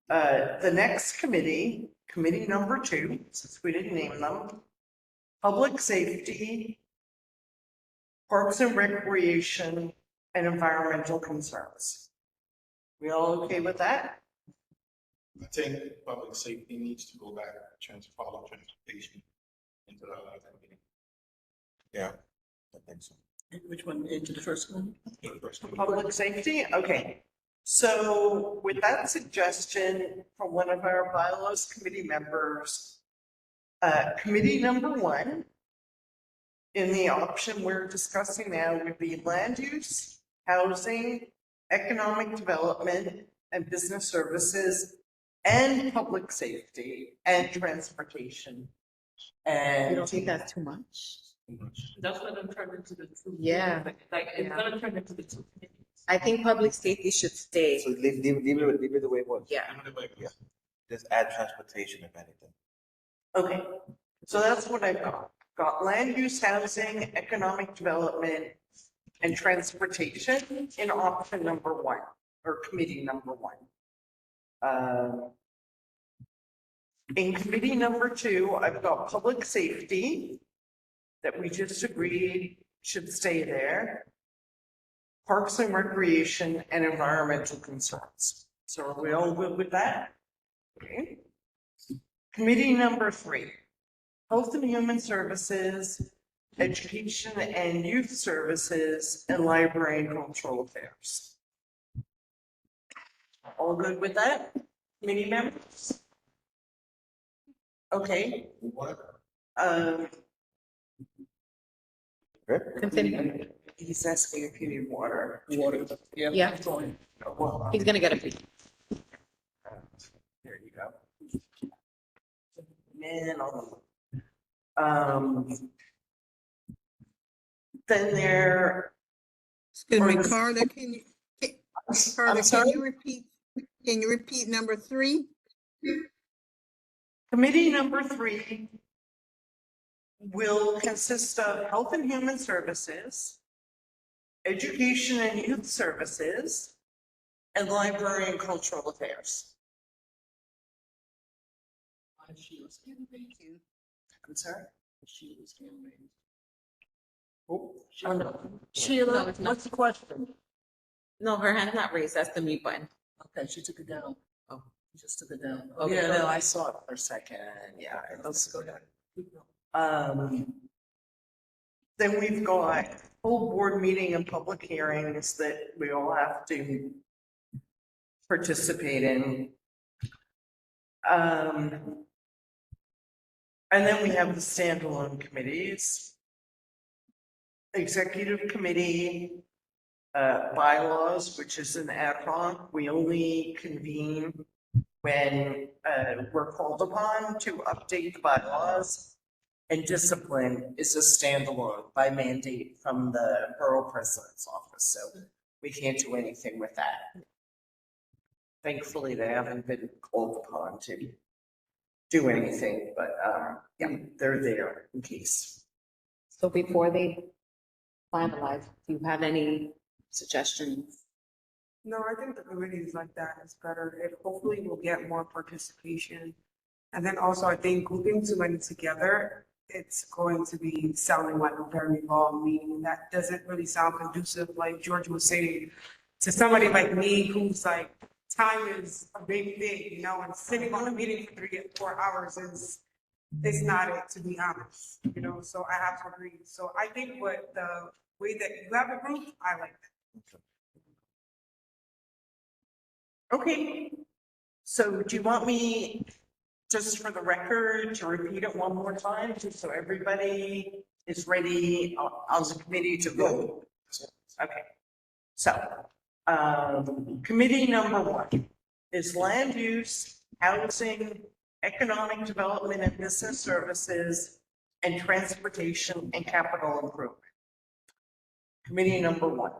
the next committee, committee number 2, since we didn't name them, public safety, parks and recreation, and environmental concerns. We all okay with that? I think public safety needs to go back, follow transportation into the other meeting. Yeah, I think so. Which one, into the first one? The first one. Public safety, okay. So with that suggestion from one of our bylaws committee members, committee number 1 in the option we're discussing now would be land use, housing, economic development, and business services, and public safety, and transportation. And You don't think that's too much? That's gonna turn into the two. Yeah. Like, it's gonna turn into the two committees. I think public safety should stay. So leave it the way it was. Yeah. Yeah. Just add transportation if anything. okay, so that's what I've got. Got land use, housing, economic development, and transportation in option number 1, or committee number 1. In committee number 2, I've got public safety that we just agreed should stay there. Parks and recreation and environmental concerns. So are we all good with that? Okay. Committee number 3, health and human services, education and youth services, and library and cultural affairs. All good with that? Committee members? Okay. Continue. He's asking if you need water. Water. Yeah. Well, He's gonna get a free. there you go. Man, then there. Excuse me, Or the- Carla, Carla, I'm sorry? can you repeat number 3? Committee number 3 will consist of health and human services, education and youth services, and library and cultural affairs. I'm sorry? Oh, no. Sheila, what's the question? No, her hand's not raised. That's the mute button. Okay, she took it down. Oh, she just took it down. Okay. Yeah, no, I saw it for a second. Yeah, let's go down. Then we've got full board meeting and public hearings that we all have to participate in. And then we have the standalone committees. Executive committee, Bylaws, which is an ad hoc. We only convene when we're called upon to update the bylaws. And discipline is a standalone by mandate from the borough president's office, so we can't do anything with that. Thankfully, they haven't been called upon to do anything, but yeah, they're there in case. So before they finalize, do you have any suggestions? No, I think the committees like that is better. It hopefully will get more participation. And then also I think grouping too many together, it's going to be sounding like a very long meeting. That doesn't really sound conducive, like George was saying, to somebody like me who's like, time is a big thing, you know, and sitting on a meeting for 3 or 4 hours is not it, to be honest, you know, so I have to agree. So I think what the way that you have a group, I like that. Okay, so do you want me, just for the record, to repeat it one more time, just so everybody is ready on the committee to vote? Okay, so, committee number 1 is land use, housing, economic development and business services, and transportation and capital improvement. Committee number 1.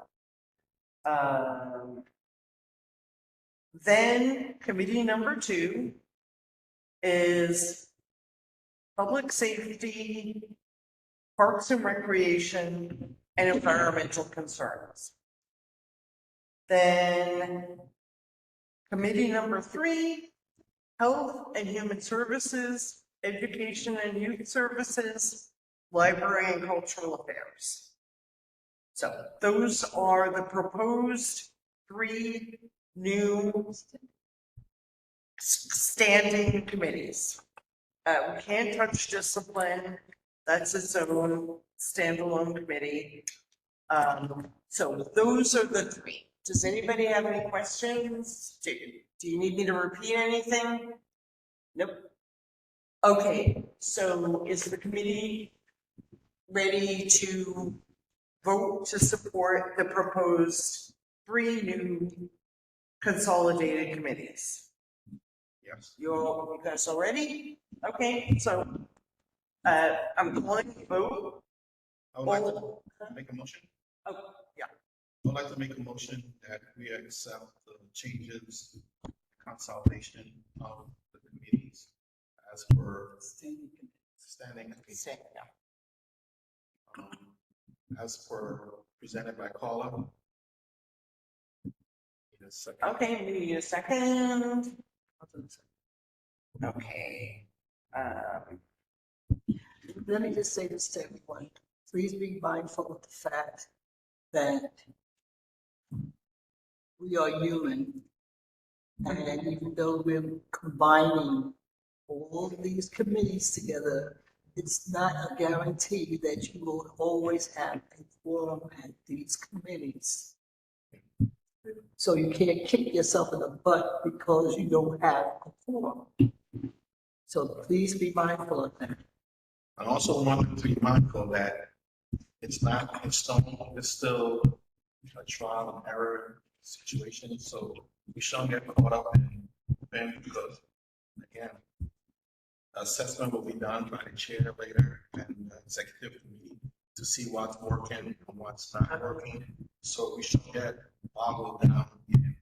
Then committee number 2 is public safety, parks and recreation, and environmental concerns. Then committee number 3, health and human services, education and youth services, library and cultural affairs. So those are the proposed 3 new standing committees. We can't touch discipline. That's its own standalone committee. So those are the 3. Does anybody have any questions? Do you need me to repeat anything? Nope. Okay, so is the committee ready to vote to support the proposed 3 new consolidated committees? Yes. You guys all ready? Okay, so I'm calling the vote. I would like to make a motion. Oh, yeah. I would like to make a motion that we accept the changes, consolidation of the committees as per standing committees. As per presented by Carla. Need a second. Okay, we need a second. Okay. Let me just say this to everyone. Please be mindful of the fact that we are human. And even though we're combining all of these committees together, it's not a guarantee that you will always have a quorum at these committees. So you can't kick yourself in the butt because you don't have a quorum. So please be mindful of that. I also want to be mindful that it's not in stone, it's still a trial and error situation, so we shouldn't get caught up in because, again, assessment will be done by the chair later and the executive committee to see what's working and what's not working, so we shouldn't get boggled down in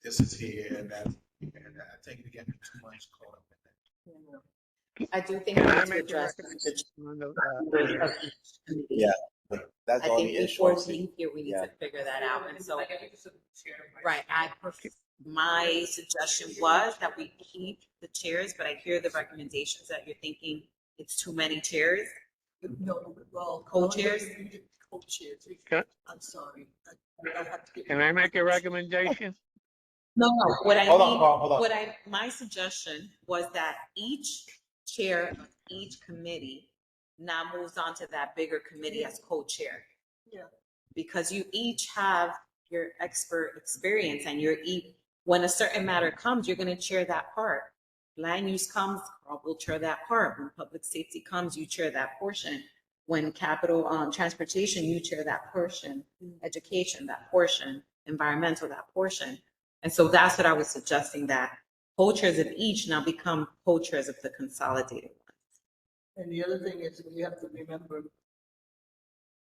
this is here and that, and I think we get too much caught up in that. I do think we Can I need to make a address recommendation? Yeah, but that's I all think the issue. before we leave here, we need Yeah. to figure that out. And so, Like, I think it's a chair. right, my suggestion was that we keep the chairs, but I hear the recommendations that you're thinking it's too many chairs. No, well, Co-chairs? Co-chairs. Can- I'm sorry. I have to get. Can I make a recommendation? No, what I Hold on, mean, Carl, hold on. my suggestion was that each chair of each committee now moves on to that bigger committee as co-chair. Yeah. Because you each have your expert experience and when a certain matter comes, you're gonna chair that part. Land use comes, Carl will chair that part. When public safety comes, you chair that portion. when capital, transportation, you chair that portion, education, that portion, environmental, that portion. And so that's what I was suggesting, that co-chairs of each now become co-chairs of the consolidated. And the other thing is we have to remember,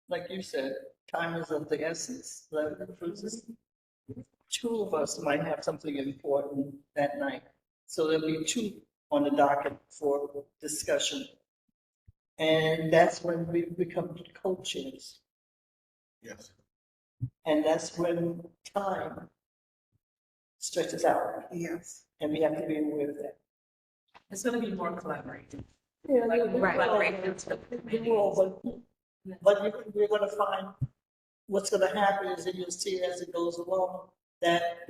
like you said, time is of the essence. Two of us might have something important that night. So there'll be two on the docket for discussion. And that's when we become co-chairs. Yes. And that's when time stretches out. Yes. And we have to be aware of that. It's gonna be more collaborative. Yeah, but we're gonna find what's gonna happen is that you'll see as it goes along, that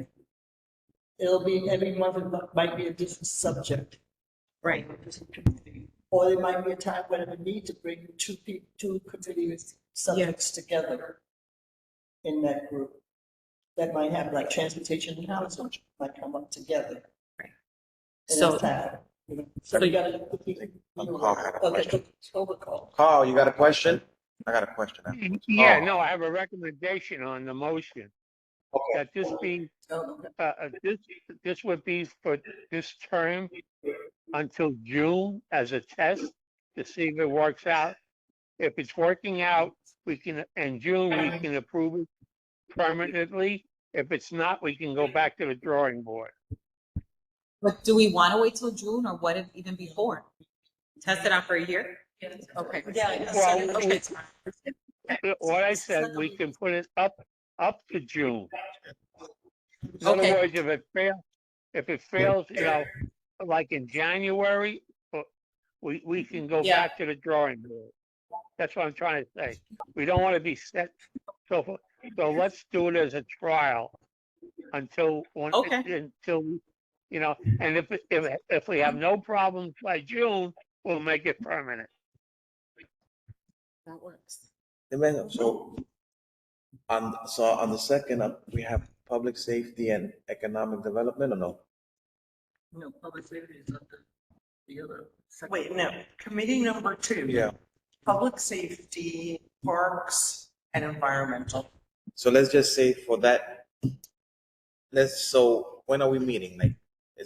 it'll be every month, it might be a different subject. Right. Or there might be a time when we need to bring two committee subjects together in that group. That might happen, like transportation and housing might come up together. Right. In So- that time, you know. So we gotta. Carl had a question. Overcall. Carl, you got a question? I got a question. Yeah, Oh. no, I have a recommendation on the motion. Okay. That this be, this would be for this term until June as a test to see if it works out. If it's working out, we can, in June, we can approve it permanently. If it's not, we can go back to the drawing board. But do we want to wait till June, or what if even before? Test it out for a year? Okay. Well, what I said, we can put it up to June. In other Okay. words, if it fails, you know, like in January, we can go Yeah. back to the drawing board. That's what I'm trying to say. We don't want to be set. So let's do it as a trial until you know, and if we have no problems by June, we'll make it permanent. That works. So on the second, we have public safety and economic development, or no? No, public safety is up to the other. Wait, no, committee number 2. Yeah. Public safety, parks, and environmental. So let's just say for that, so when are we meeting? Like,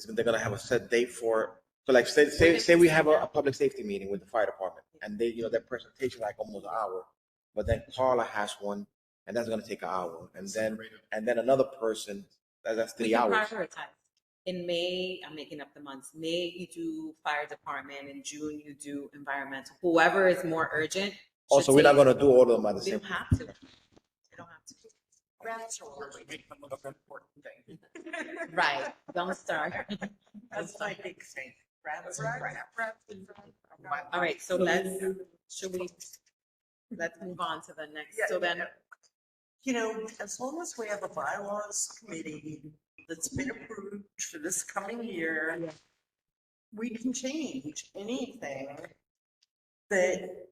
they're gonna have a set date for, so like say we have a public safety meeting with the fire department, and they, their presentation like almost an hour, but then Carla has one, and that's gonna take an hour, and then another person, that's We 3 can hours. prioritize. In May, I'm making up the months. May, you do fire department. In June, you do environmental. Whoever is more urgent. Also, we're not gonna do all of them at the We same don't have to. We don't have to. That's a really important thing. Right. Don't start. That's my big thing. Rats. All right. So let's move on to the next. So then, as long as we have a bylaws committee that's been approved for this coming year, we can change anything that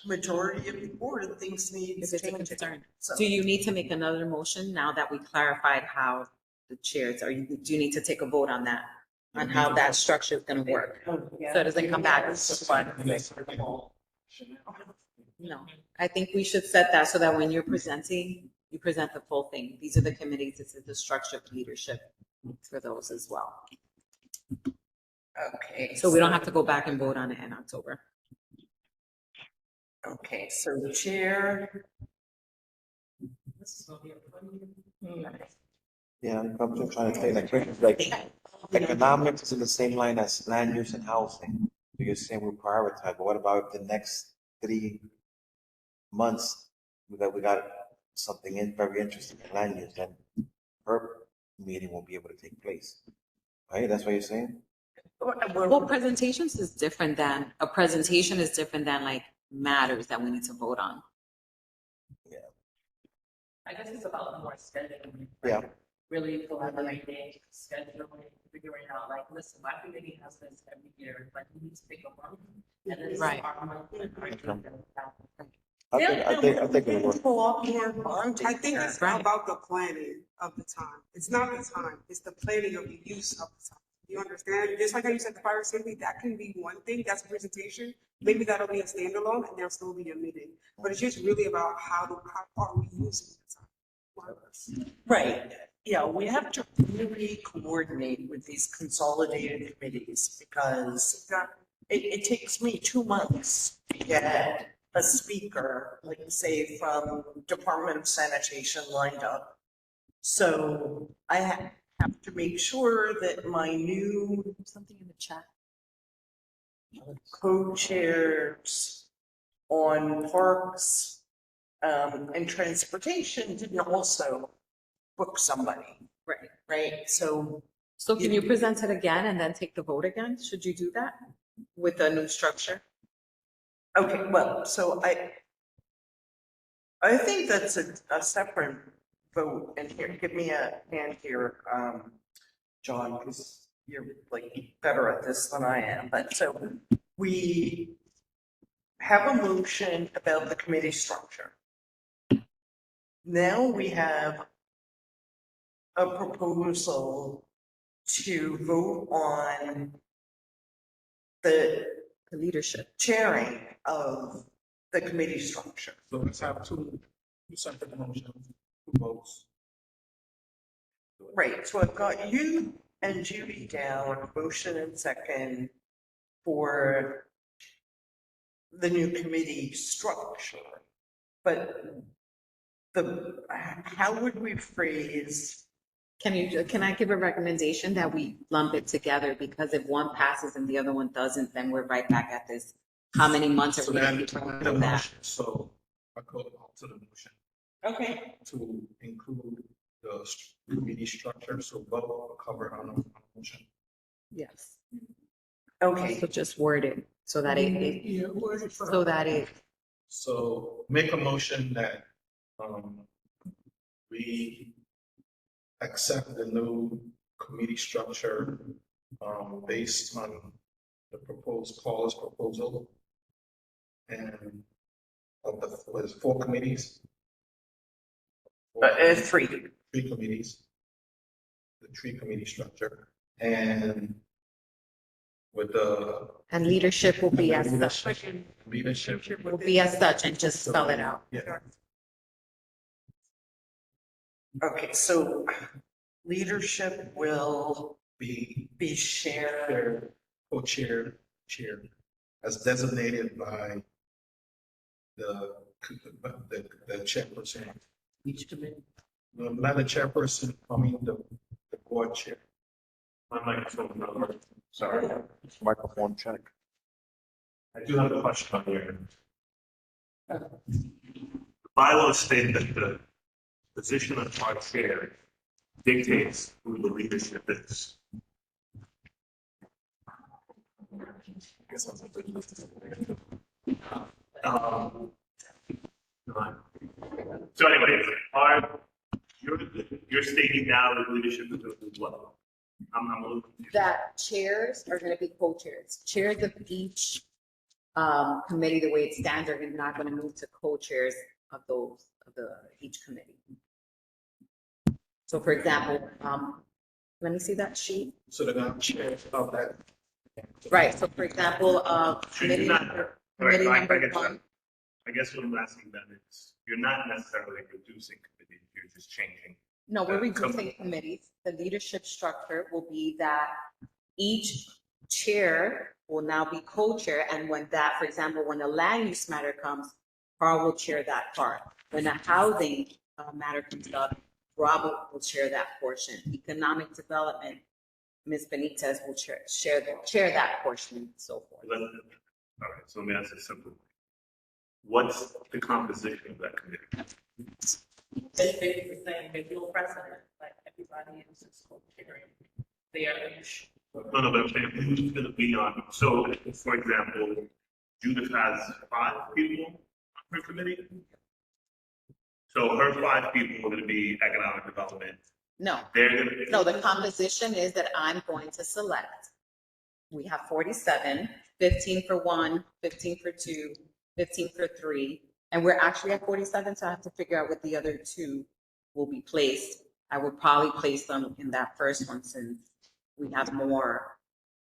majority of the board thinks needs if it's a changing. concern, So- do you need to make another motion now that we clarified how the chairs are? Do you need to take a vote on that, on how that structure is going to work? So it doesn't come back. No, I think we should set that so that when you're presenting, you present the full thing. These are the committees, this is the structure of leadership for those as well. Okay. So we don't have to go back and vote on it in October. Okay, so the chair. Yeah, I'm just trying to say, like economics is in the same line as land use and housing. So you're saying we prioritize, but what about the next 3 months? We got something very interesting in land use, then her meeting won't be able to take place. Right? That's what you're saying? Well, presentations is different than, a presentation is different than like matters that we need to vote on. Yeah. I guess it's about more scheduling. Yeah. Really collaborating, scheduling, figuring out like, listen, my committee has this every year, like we need to pick a month. And then this is Right. our month. I think it'll work. A lot more bonding. I think it's Right. about the planning of the time. It's not the time, it's the planning of the use of the time. You understand? Just like how you said the fire safety, that can be one thing, that's a presentation. Maybe that'll be a standalone and there'll still be a meeting. But it's just really about how are we using the time? Right, yeah, we have to really coordinate with these consolidated committees because Exactly. it takes me 2 months to get a speaker, like say from Department of Sanitation lined up. So I have to make sure that my new Something in the chat. co-chairs on parks and transportation didn't also book somebody, Right. right? So, So can you present it again and then take the vote again? Should you do that with a new structure? okay, well, so I think that's a separate vote, and here, give me a hand here, John, because you're like better at this than I am, but so we have a motion about the committee structure. Now we have a proposal to vote on the leadership chairing of the committee structure. So let's have two separate motions, 2 votes. Right, so I've got you and Judy down, motion and second for the new committee structure. But how would we phrase? Can I give a recommendation that we lump it together, because if one passes and the other one doesn't, then we're right back at this. How many months are So we going then, to be the talking about? motion, so I go to the motion Okay. to include the committee structure, so both are covered on the motion. Yes. Okay. So just word it so that it So make a motion that, we accept the new committee structure, based on the proposed Paula's proposal. And of the, what is it, 4 committees? 3. 3 committees. The 3 committee structure, and with the. and leadership will be as such. Leadership. Will be as such, and just spell it out. Yeah. Okay, so leadership will Be shared. co-chair, as designated by the chairperson. Each committee. No, not the chairperson, I mean the board chair. My microphone number. Sorry, microphone check. I do have a question on here. The bylaws state that the position of our chair dictates who the leadership is. So anyway, you're stating now that leadership is going to be what? I'm a little confused. That chairs are going to be co-chairs. Chairs of each committee, the way it stands, are not going to move to co-chairs of each committee. So for example, let me see that sheet. So they're gonna chair of that. Right, so for example, committee number one. I guess what I'm asking then is, you're not necessarily reducing committees, you're just changing. No, we're reducing committees. The leadership structure will be that each chair will now be co-chair, and when that, for example, when the land use matter comes, Carl will chair that part. When the housing matter comes up, Rob will chair that portion. Economic development, Ms. Benitez will chair that portion, and so forth. All right, so let me ask it simply. What's the composition of that committee? They were saying visual precedent, like everybody is just co-chairing. They are each. No, but I'm saying who's going to be on. So, for example, Judith has 5 people on her committee. So her 5 people are going to be economic development. No, They're going to be. no, the composition is that I'm going to select. We have 47, 15 for 1, 15 for 2, 15 for 3, and we're actually at 47, so I have to figure out what the other 2 will be placed. I would probably place them in that first one, since we have more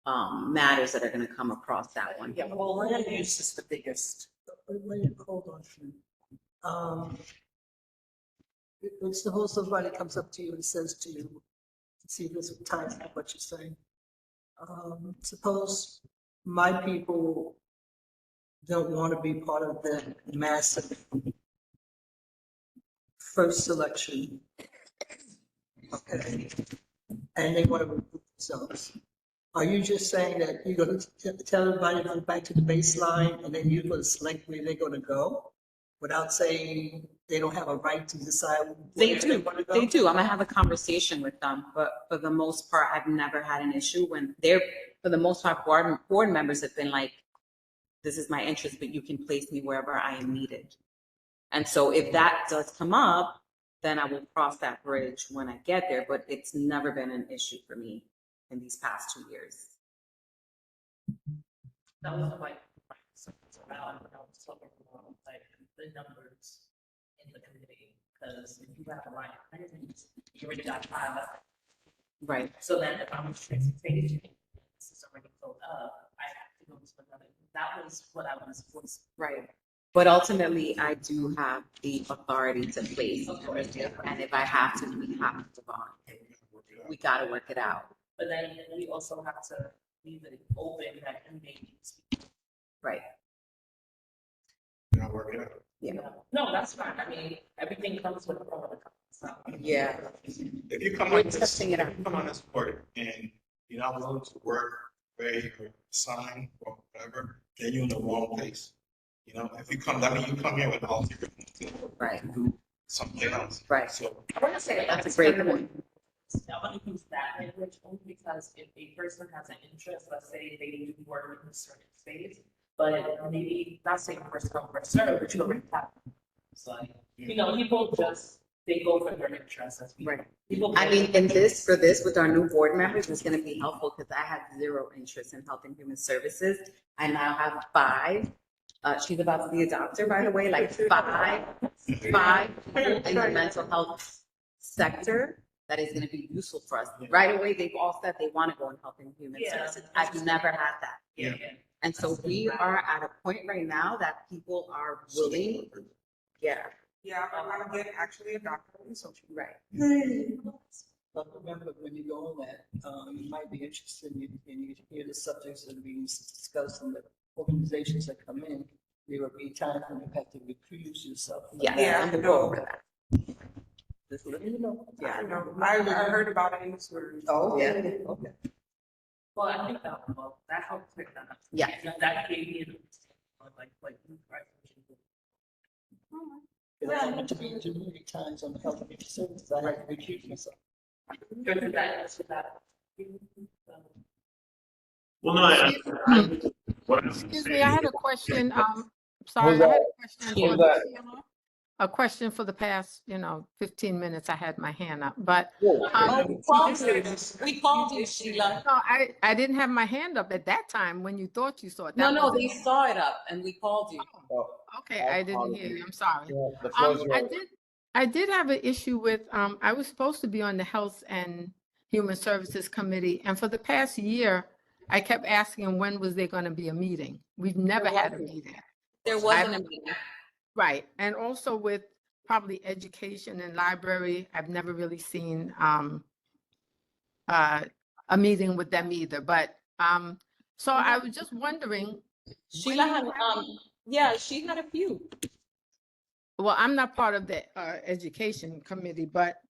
matters that are going to come across that one. Yeah, well, land use is the biggest. Wait, hold on. It's suppose somebody comes up to you and says to you, see this ties to what you're saying. Suppose my people don't want to be part of the massive first selection. Okay. And they want to recruit themselves. Are you just saying that you're going to tell everybody to go back to the baseline and then you're going to select where they're going to go without saying they don't have a right to decide? They do. They do. I'm gonna have a conversation with them, but for the most part, I've never had an issue when they're. For the most part, board members have been like, "This is my interest, but you can place me wherever I am needed." And so, if that does come up, then I will cross that bridge when I get there. But it's never been an issue for me in these past 2 years. That was like about when I was talking about like the numbers in the committee, because if you have the right items, you already got 5 up. Right. So then if I'm transportation, this is already filled up, I have to go to another. That was what I was forced. Right. But ultimately, I do have the authority to place. Of course, yeah. And if I have to, we have to bond. We got to work it out. But then we also have to leave it open that can be. Right. Not working out. Yeah. No, that's fine. I mean, everything comes with a pro and a con. So. Yeah. If you come We're on this, testing it out. if you come on this board and you're not willing to work where you're assigned or whatever, then you're in the wrong place. You know, if you come, that means you come here with all your Right. do something else. Right. So I want to say That's a great point. I want to use that language only because if a person has an interest, let's say they do work in a certain space, but maybe not saying first come, first serve, but you already have. It's like, you know, people just, they go for their interests as people. Right. People I mean, for this, with our new board members, it's going to be helpful because I had 0 interest in Health and Human Services. I now have 5. She's about to be a doctor, by the way, like 5 people in the mental health sector that is going to be useful for us. Right away, they've all said they want to go in Health and Human Services. I've never had that. Yeah. And so we are at a point right now that people are willing. Yeah. Yeah, I'm getting actually a doctor in social. Right. But remember, when you go on that, you might be interested in you hear the subjects that are being discussed in the organizations that come in. There will be time when you have to recuse yourself. Yeah. I'm gonna go over that. Just let me know. Yeah, I know. I heard about it in the story. Oh, yeah. Okay. Well, I think that, that helped pick that up. Yeah. That gave me an like, Because I went to be interviewed times on the Health and Human Services. I had to recuse myself. Well, no, Excuse me, I had a question. Sorry, I had a question. Who's that? A question for the past, 15 minutes. I had my hand up, but We called you, Sheila. no, I didn't have my hand up at that time when you thought you saw it. No, That no, wasn't- they saw it up and we called you. Okay, I didn't hear you. I'm sorry. The floor is yours. I did have an issue with, I was supposed to be on the Health and Human Services Committee, and for the past year, I kept asking when was there going to be a meeting. We've never had a meeting. There wasn't a meeting. Right, and also with probably education and library, I've never really seen a meeting with them either. But so I was just wondering. Sheila had, yeah, she had a few. Well, I'm not part of the education committee, but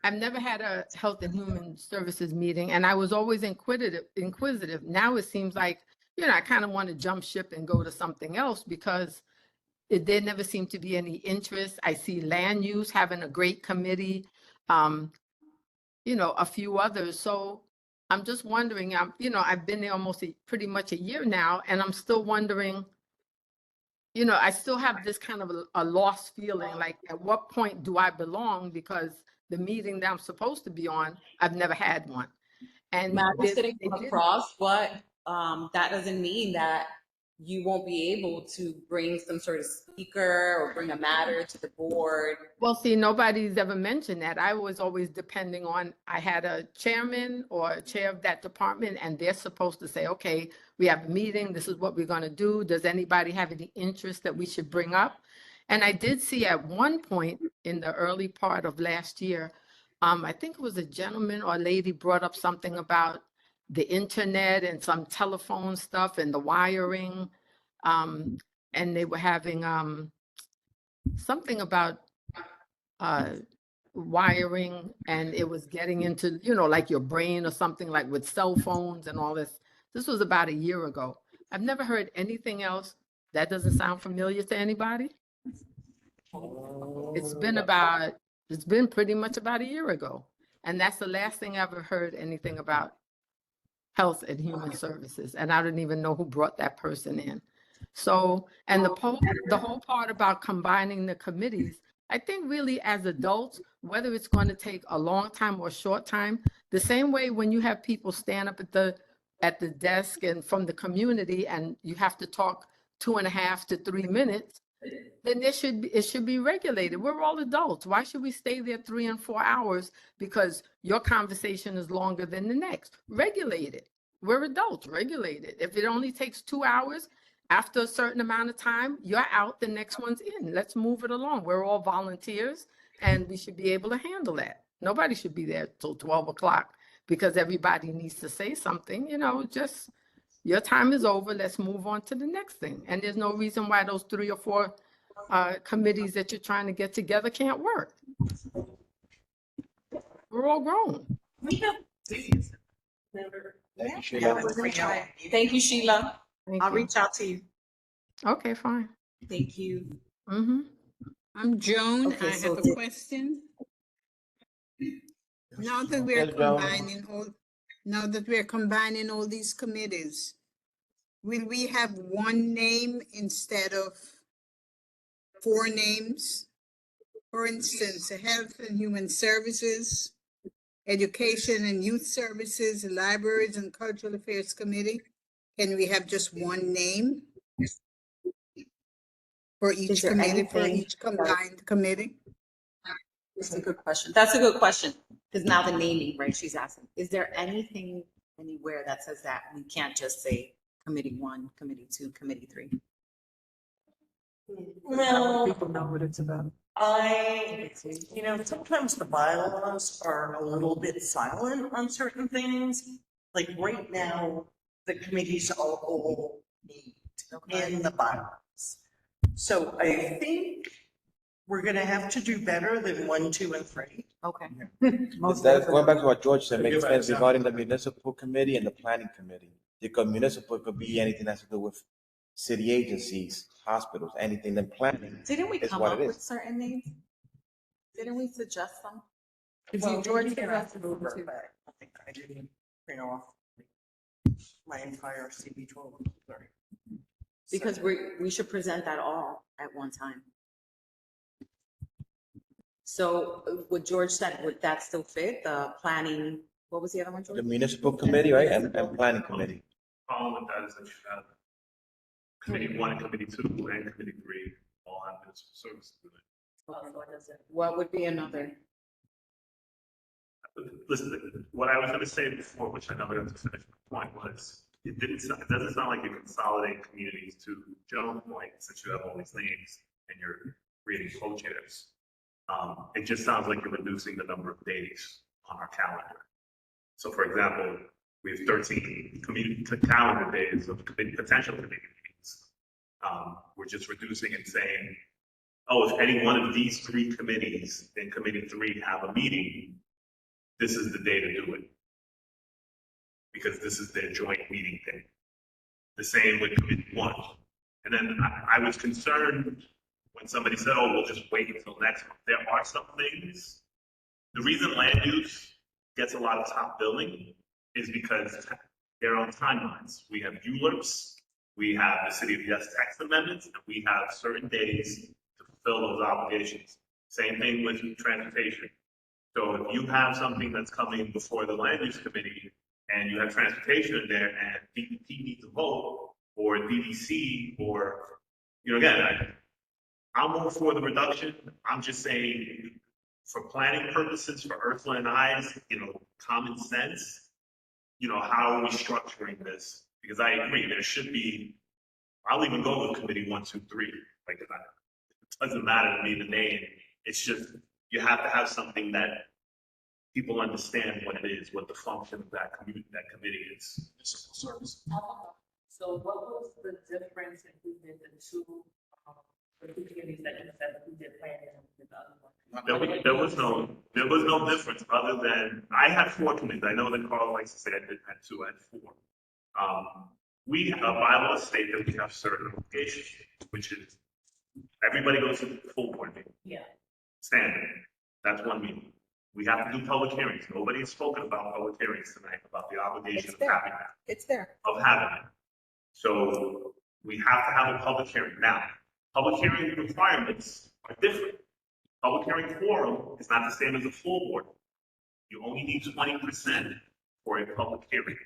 I've never had a Health and Human Services meeting, and I was always inquisitive. Now it seems like, I kind of want to jump ship and go to something else because there never seemed to be any interest. I see land use having a great committee, a few others. So I'm just wondering, I've been there almost pretty much a year now, and I'm still wondering, I still have this kind of a lost feeling, like at what point do I belong? Because the meeting that I'm supposed to be on, I've never had one. And Matters didn't come across, but that doesn't mean that you won't be able to bring some sort of speaker or bring a matter to the board. Well, see, nobody's ever mentioned that. I was always depending on, I had a chairman or a chair of that department, and they're supposed to say, okay, we have a meeting, this is what we're gonna do. Does anybody have any interest that we should bring up? And I did see at one point in the early part of last year, I think it was a gentleman or lady brought up something about the internet and some telephone stuff and the wiring. And they were having something about wiring, and it was getting into, like your brain or something, like with cell phones and all this. This was about a year ago. I've never heard anything else. That doesn't sound familiar to anybody? It's been pretty much about a year ago. And that's the last thing I ever heard anything about Health and Human Services. And I didn't even know who brought that person in. So, and the whole part about combining the committees, I think really as adults, whether it's going to take a long time or a short time, the same way when you have people stand up at the desk and from the community and you have to talk 2.5 to 3 minutes, then it should be regulated. We're all adults. Why should we stay there 3 and 4 hours because your conversation is longer than the next? Regulate it. We're adults. Regulate it. If it only takes 2 hours, after a certain amount of time, you're out, the next one's in. Let's move it along. We're all volunteers and we should be able to handle that. Nobody should be there till 12 o'clock because everybody needs to say something, just your time is over. Let's move on to the next thing. And there's no reason why those 3 or 4 committees that you're trying to get together can't work. We're all grown. Thank you, Sheila. Thank you, Sheila. I'll reach out to you. Okay, fine. Thank you. Mm-hmm. I'm Joan. Okay, I so have a question. Now that we're combining all these committees, will we have one name instead of 4 names? For instance, Health and Human Services, Education and Youth Services, Libraries and Cultural Affairs Committee. Can we have just one name for each committee, for each combined committee? That's a good question. That's a good question. Because now the naming, right, she's asking, is there anything anywhere that says that we can't just say committee 1, committee 2, committee 3? Well, People know what it's about. Sometimes the bylaws are a little bit silent on certain things. Like right now, the committees are all named in the bylaws. So I think we're gonna have to do better than 1, 2, and 3. Okay. Going back to what George said, makes sense regarding the municipal committee and the planning committee. Because municipal could be anything that's to do with city agencies, hospitals, anything. Then planning Didn't we is come what up it with is. certain names? Didn't we suggest some? Well, George you said can that's have to move it back. I think I didn't print off my entire CB12. Sorry. Because we should present that all at one time. So what George said, would that still fit? The planning, what was the other one, George? The municipal committee, right, and planning committee. Problem with that is that you have committee 1 and committee 2 and committee 3 all have municipal services in it. What would be another? Listen, what I was going to say before, which I never got to finish my point, was it doesn't sound like you consolidate communities to Joan's point, since you have all these names and you're creating co-chairs. It just sounds like you're reducing the number of days on our calendar. So, for example, we have 13 calendar days of potential committee meetings. We're just reducing and saying, oh, if any one of these 3 committees in committee 3 have a meeting, this is the day to do it. Because this is their joint meeting day. The same with committee 1. And then I was concerned when somebody said, oh, we'll just wait until next month. There are some things. The reason land use gets a lot of top billing is because they're on timelines. We have ULURPs, we have the City of Yes tax amendments, and we have certain days to fulfill those obligations. Same thing with transportation. So if you have something that's coming before the land use committee and you have transportation in there and DEP needs a vote, or DDC or, again, I'm all for the reduction. I'm just saying, for planning purposes, for Ursula and I's, common sense, how are we structuring this? Because I agree, there should be, I'll even go with committee 1, 2, 3. Like, it doesn't matter to me the name. It's just, you have to have something that people understand what it is, what the function of that committee is. Municipal service. So what was the difference if we did the two committees that you said we did planning and we did the other one? There was no difference other than, I had 4 committees. I know that Carl likes to say I had 2, I had 4. We have bylaws state that we have certain obligations, which is everybody goes to the full board meeting. Yeah. Standard. That's one meeting. We have to do public hearings. Nobody has spoken about public hearings tonight, about the obligation of having that. It's there. Of having it. So we have to have a public hearing. Now, public hearing requirements are different. Public hearing quorum is not the same as a full board. You only need 20% for a public hearing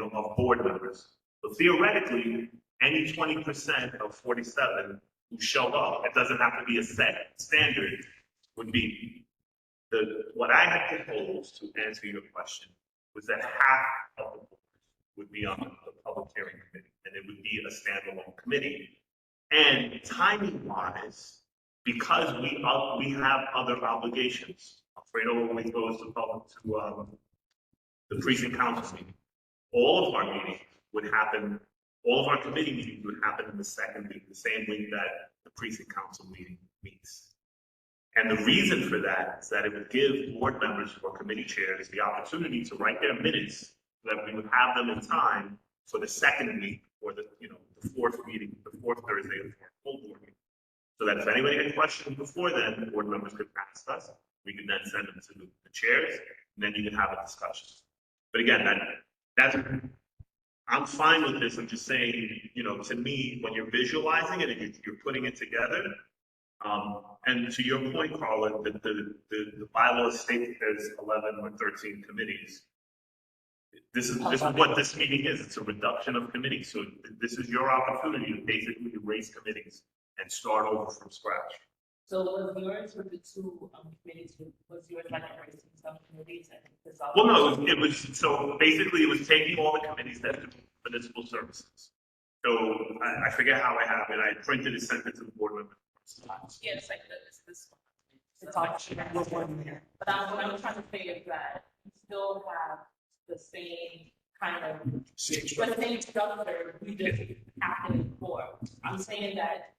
of board members. But theoretically, any 20% of 47 who show up, it doesn't have to be a set standard, would be what I had proposed to answer your question was that half of the board would be on the public hearing committee, and it would be a standalone committee. And timing wise, because we have other obligations, Alfredo always goes to the precinct council meeting. All of our meetings would happen, all of our committee meetings would happen in the second week, the same week that the precinct council meeting meets. And the reason for that is that it would give board members or committee chairs the opportunity to write their minutes so that we would have them in time for the second week or the fourth meeting, the fourth Thursday of the full board meeting. So that if anybody had questions before then, the board members could ask us. We could then send them to the chairs, and then you could have a discussion. But again, I'm fine with this. I'm just saying, to me, when you're visualizing it and you're putting it together, and to your point, Carla, the bylaws state that there's 11 or 13 committees. This is what this meeting is. It's a reduction of committees. So this is your opportunity to basically erase committees and start over from scratch. So was yours with the 2 committees, was yours like erasing some committees and dissolving? Well, no, it was, so basically it was taking all the committees that do municipal services. So I forget how I have it. I printed and sent it to the board members. Yes, I could. It's this one. It's all here. But what I'm trying to say is that you still have the same kind of same structure. We just have to for. I'm saying that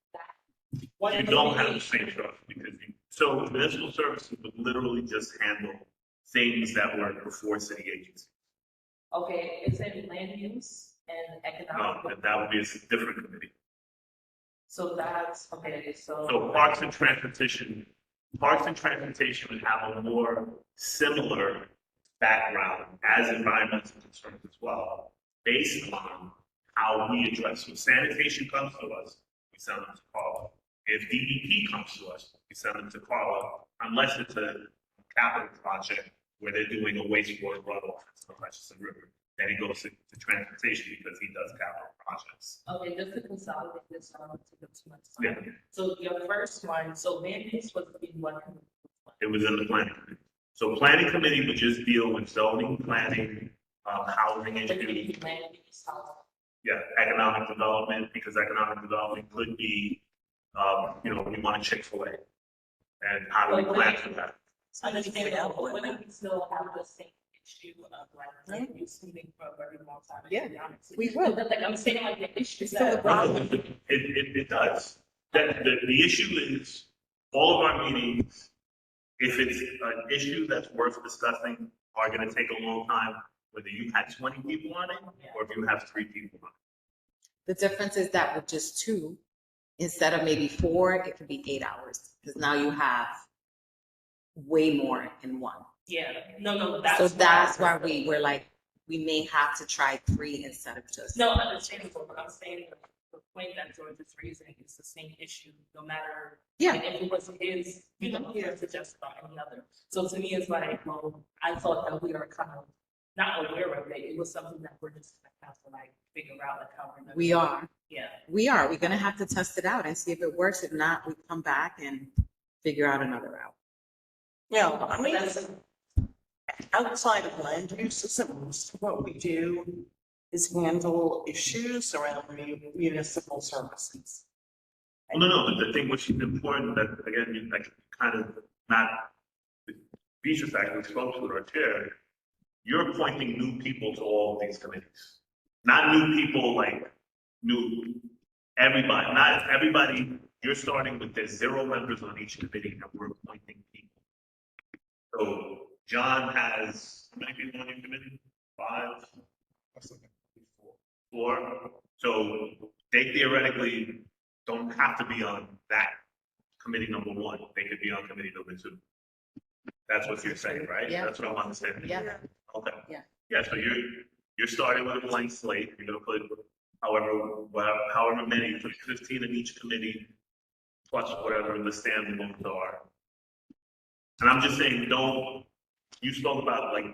you don't have the same structure because so municipal services would literally just handle things that were before city agency. Okay, it's in land use and economic. No, that would be a different committee. So that's okay. So Parks and Transportation would have a more similar background as environmental concerns as well, based on how we address. When sanitation comes to us, we send them to Carla. If DEP comes to us, we send them to Carla, unless it's a capital project where they're doing a wastewater runoff into the Hutchinson River. Then he goes to transportation because he does capital projects. Okay, just to consolidate this, I don't want to take up too much time. Yeah. So your first one, so land use was in what committee? It was in the planning committee. So planning committee would just deal with zoning, planning, housing issues. Land use, housing. Yeah, economic development, because economic development could be, we want a Chick-fil-A. And how do we plan for that? I understand that, but when we still have the same issue of like land use moving for a very long time. Yeah, to be honest. we will. But like I'm saying, like the issue It's still a that. problem. It does. The issue is, all of our meetings, if it's an issue that's worth discussing, are gonna take a long time, whether you had 20 people on it, or if you have 3 people on it. The difference is that with just 2, instead of maybe 4, it could be 8 hours, because now you have way more in one. Yeah, no, So that's why we were like, we may have to try 3 instead of just. No, understandable, but I'm saying the point that George is raising is the same issue, no matter. Yeah. And if it was his, he don't care to just about any other. So to me, it's like, well, I thought that we were kind of not aware of it. It was something that we're just gonna have to like figure out like how we're gonna. We are. Yeah. We are. We're gonna have to test it out and see if it works. If not, we come back and figure out another route. Yeah, I mean, outside of land use systems, what we do is handle issues around municipal services. Well, no, but the thing which is important that, again, you like kind of not, the Beatrice actually spoke to it, our chair, you're appointing new people to all of these committees. Not new people like new, everybody, not everybody, you're starting with there's 0 members on each committee and we're appointing people. So John has, how many people on your committee? 5? 4. So they theoretically don't have to be on that committee number 1. They could be on committee number 2. That's what you're saying, right? Yeah. That's what I'm understanding. Yeah. Okay. Yeah. Yeah, so you're starting with a blank slate. You're gonna put however many, put 15 in each committee, plus whatever the standing ones are. And I'm just saying, you spoke about like,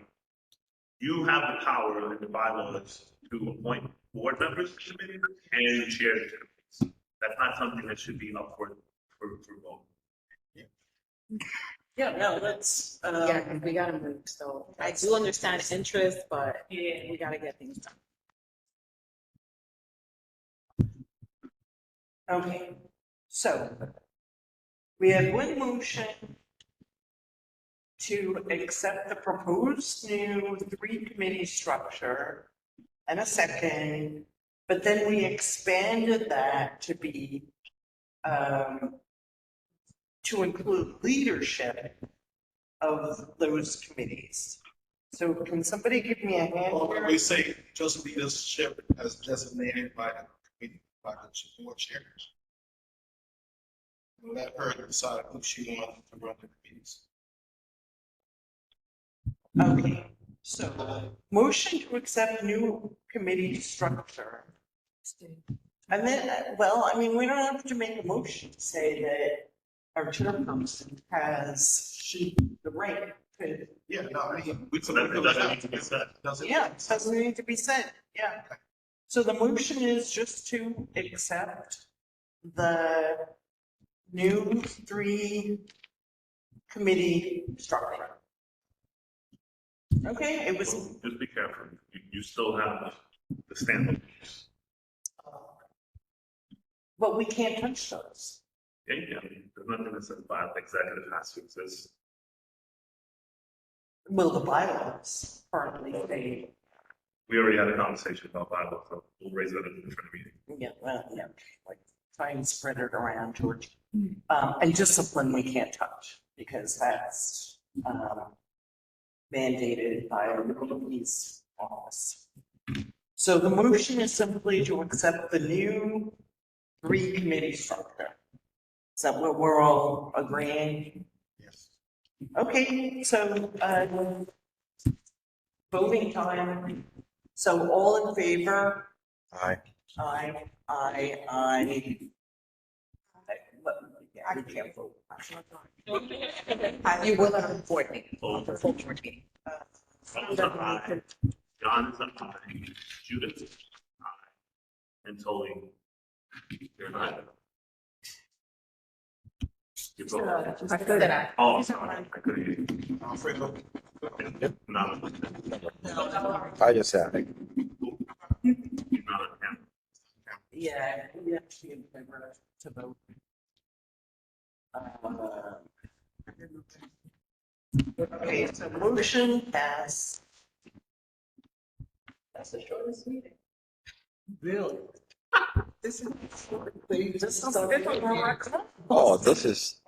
you have the power in the bylaws to appoint board members to committees and chair the committees. That's not something that should be up for vote. Yeah, no, let's, Yeah, 'cause we gotta move. So I do understand interest, but we gotta get things done. okay, so we have one motion to accept the proposed new 3-committee structure and a second, but then we expanded that to be, to include leadership of those committees. So can somebody give me a hand Well, here? when we say just leadership as designated by the committee, by the board chair. Let her decide who she wants to run the committees. Okay, so motion to accept new committee structure. And then, well, I mean, we don't have to make a motion to say that our chairperson has the right to. Yeah, no, I mean, So that doesn't need to be said. Yeah, it doesn't need to be said, yeah. So the motion is just to accept the new 3-committee structure. Okay, it was. Just be careful. You still have the standing. But we can't touch those. Yeah, there's nothing that says by executive has to exist. Well, the bylaws currently say, We already had a conversation about bylaws, so we'll raise that in a different meeting. yeah, well, yeah, like try and spread it around, George. And discipline we can't touch because that's mandated by our police office. So the motion is simply to accept the new 3-committee structure. Is that what we're all agreeing? yes. Okay, so voting time. So all in favor? Aye. Aye. I can't vote. You will at a board meeting, Oh. a full board meeting. John is an aye. John is an aye. Judith is an aye. And Tony, you're not. You vote. I said that. Oh, sorry. I couldn't hear you. Alfredo, No. I just said, You're not on camera. Yeah, we have to be in favor to vote. Okay, so motion passed. That's the shortest meeting. Really? This is so different from our club. oh, this is,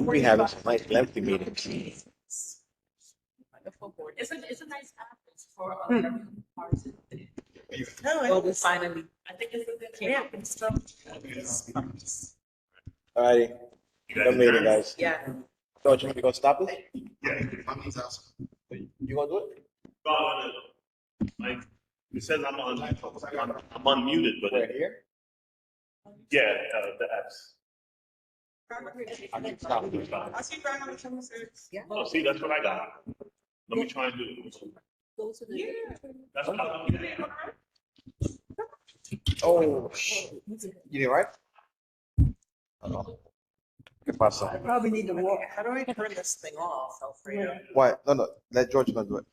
we having some nice lengthy meetings. Wonderful board. It's a nice package for other parts of it. No, Well, we finally, I think it's a good. yeah, it's stuff. All righty, You good guys meeting, adjourned? guys. yeah. George, you gonna stop it? Yeah. my name's Alfredo. You gonna do it? Well, like, it says I'm unmuted, but Right here? yeah, the X. I can stop it. I see Brian on the 26th. Yeah. Oh, see, that's what I got. Let me try and do it. Go to the. That's what I'm looking at. Oh, you did right? ¿Qué pasa? I probably need to walk. How do I turn this thing off, Alfredo? Why? No, let George go do it.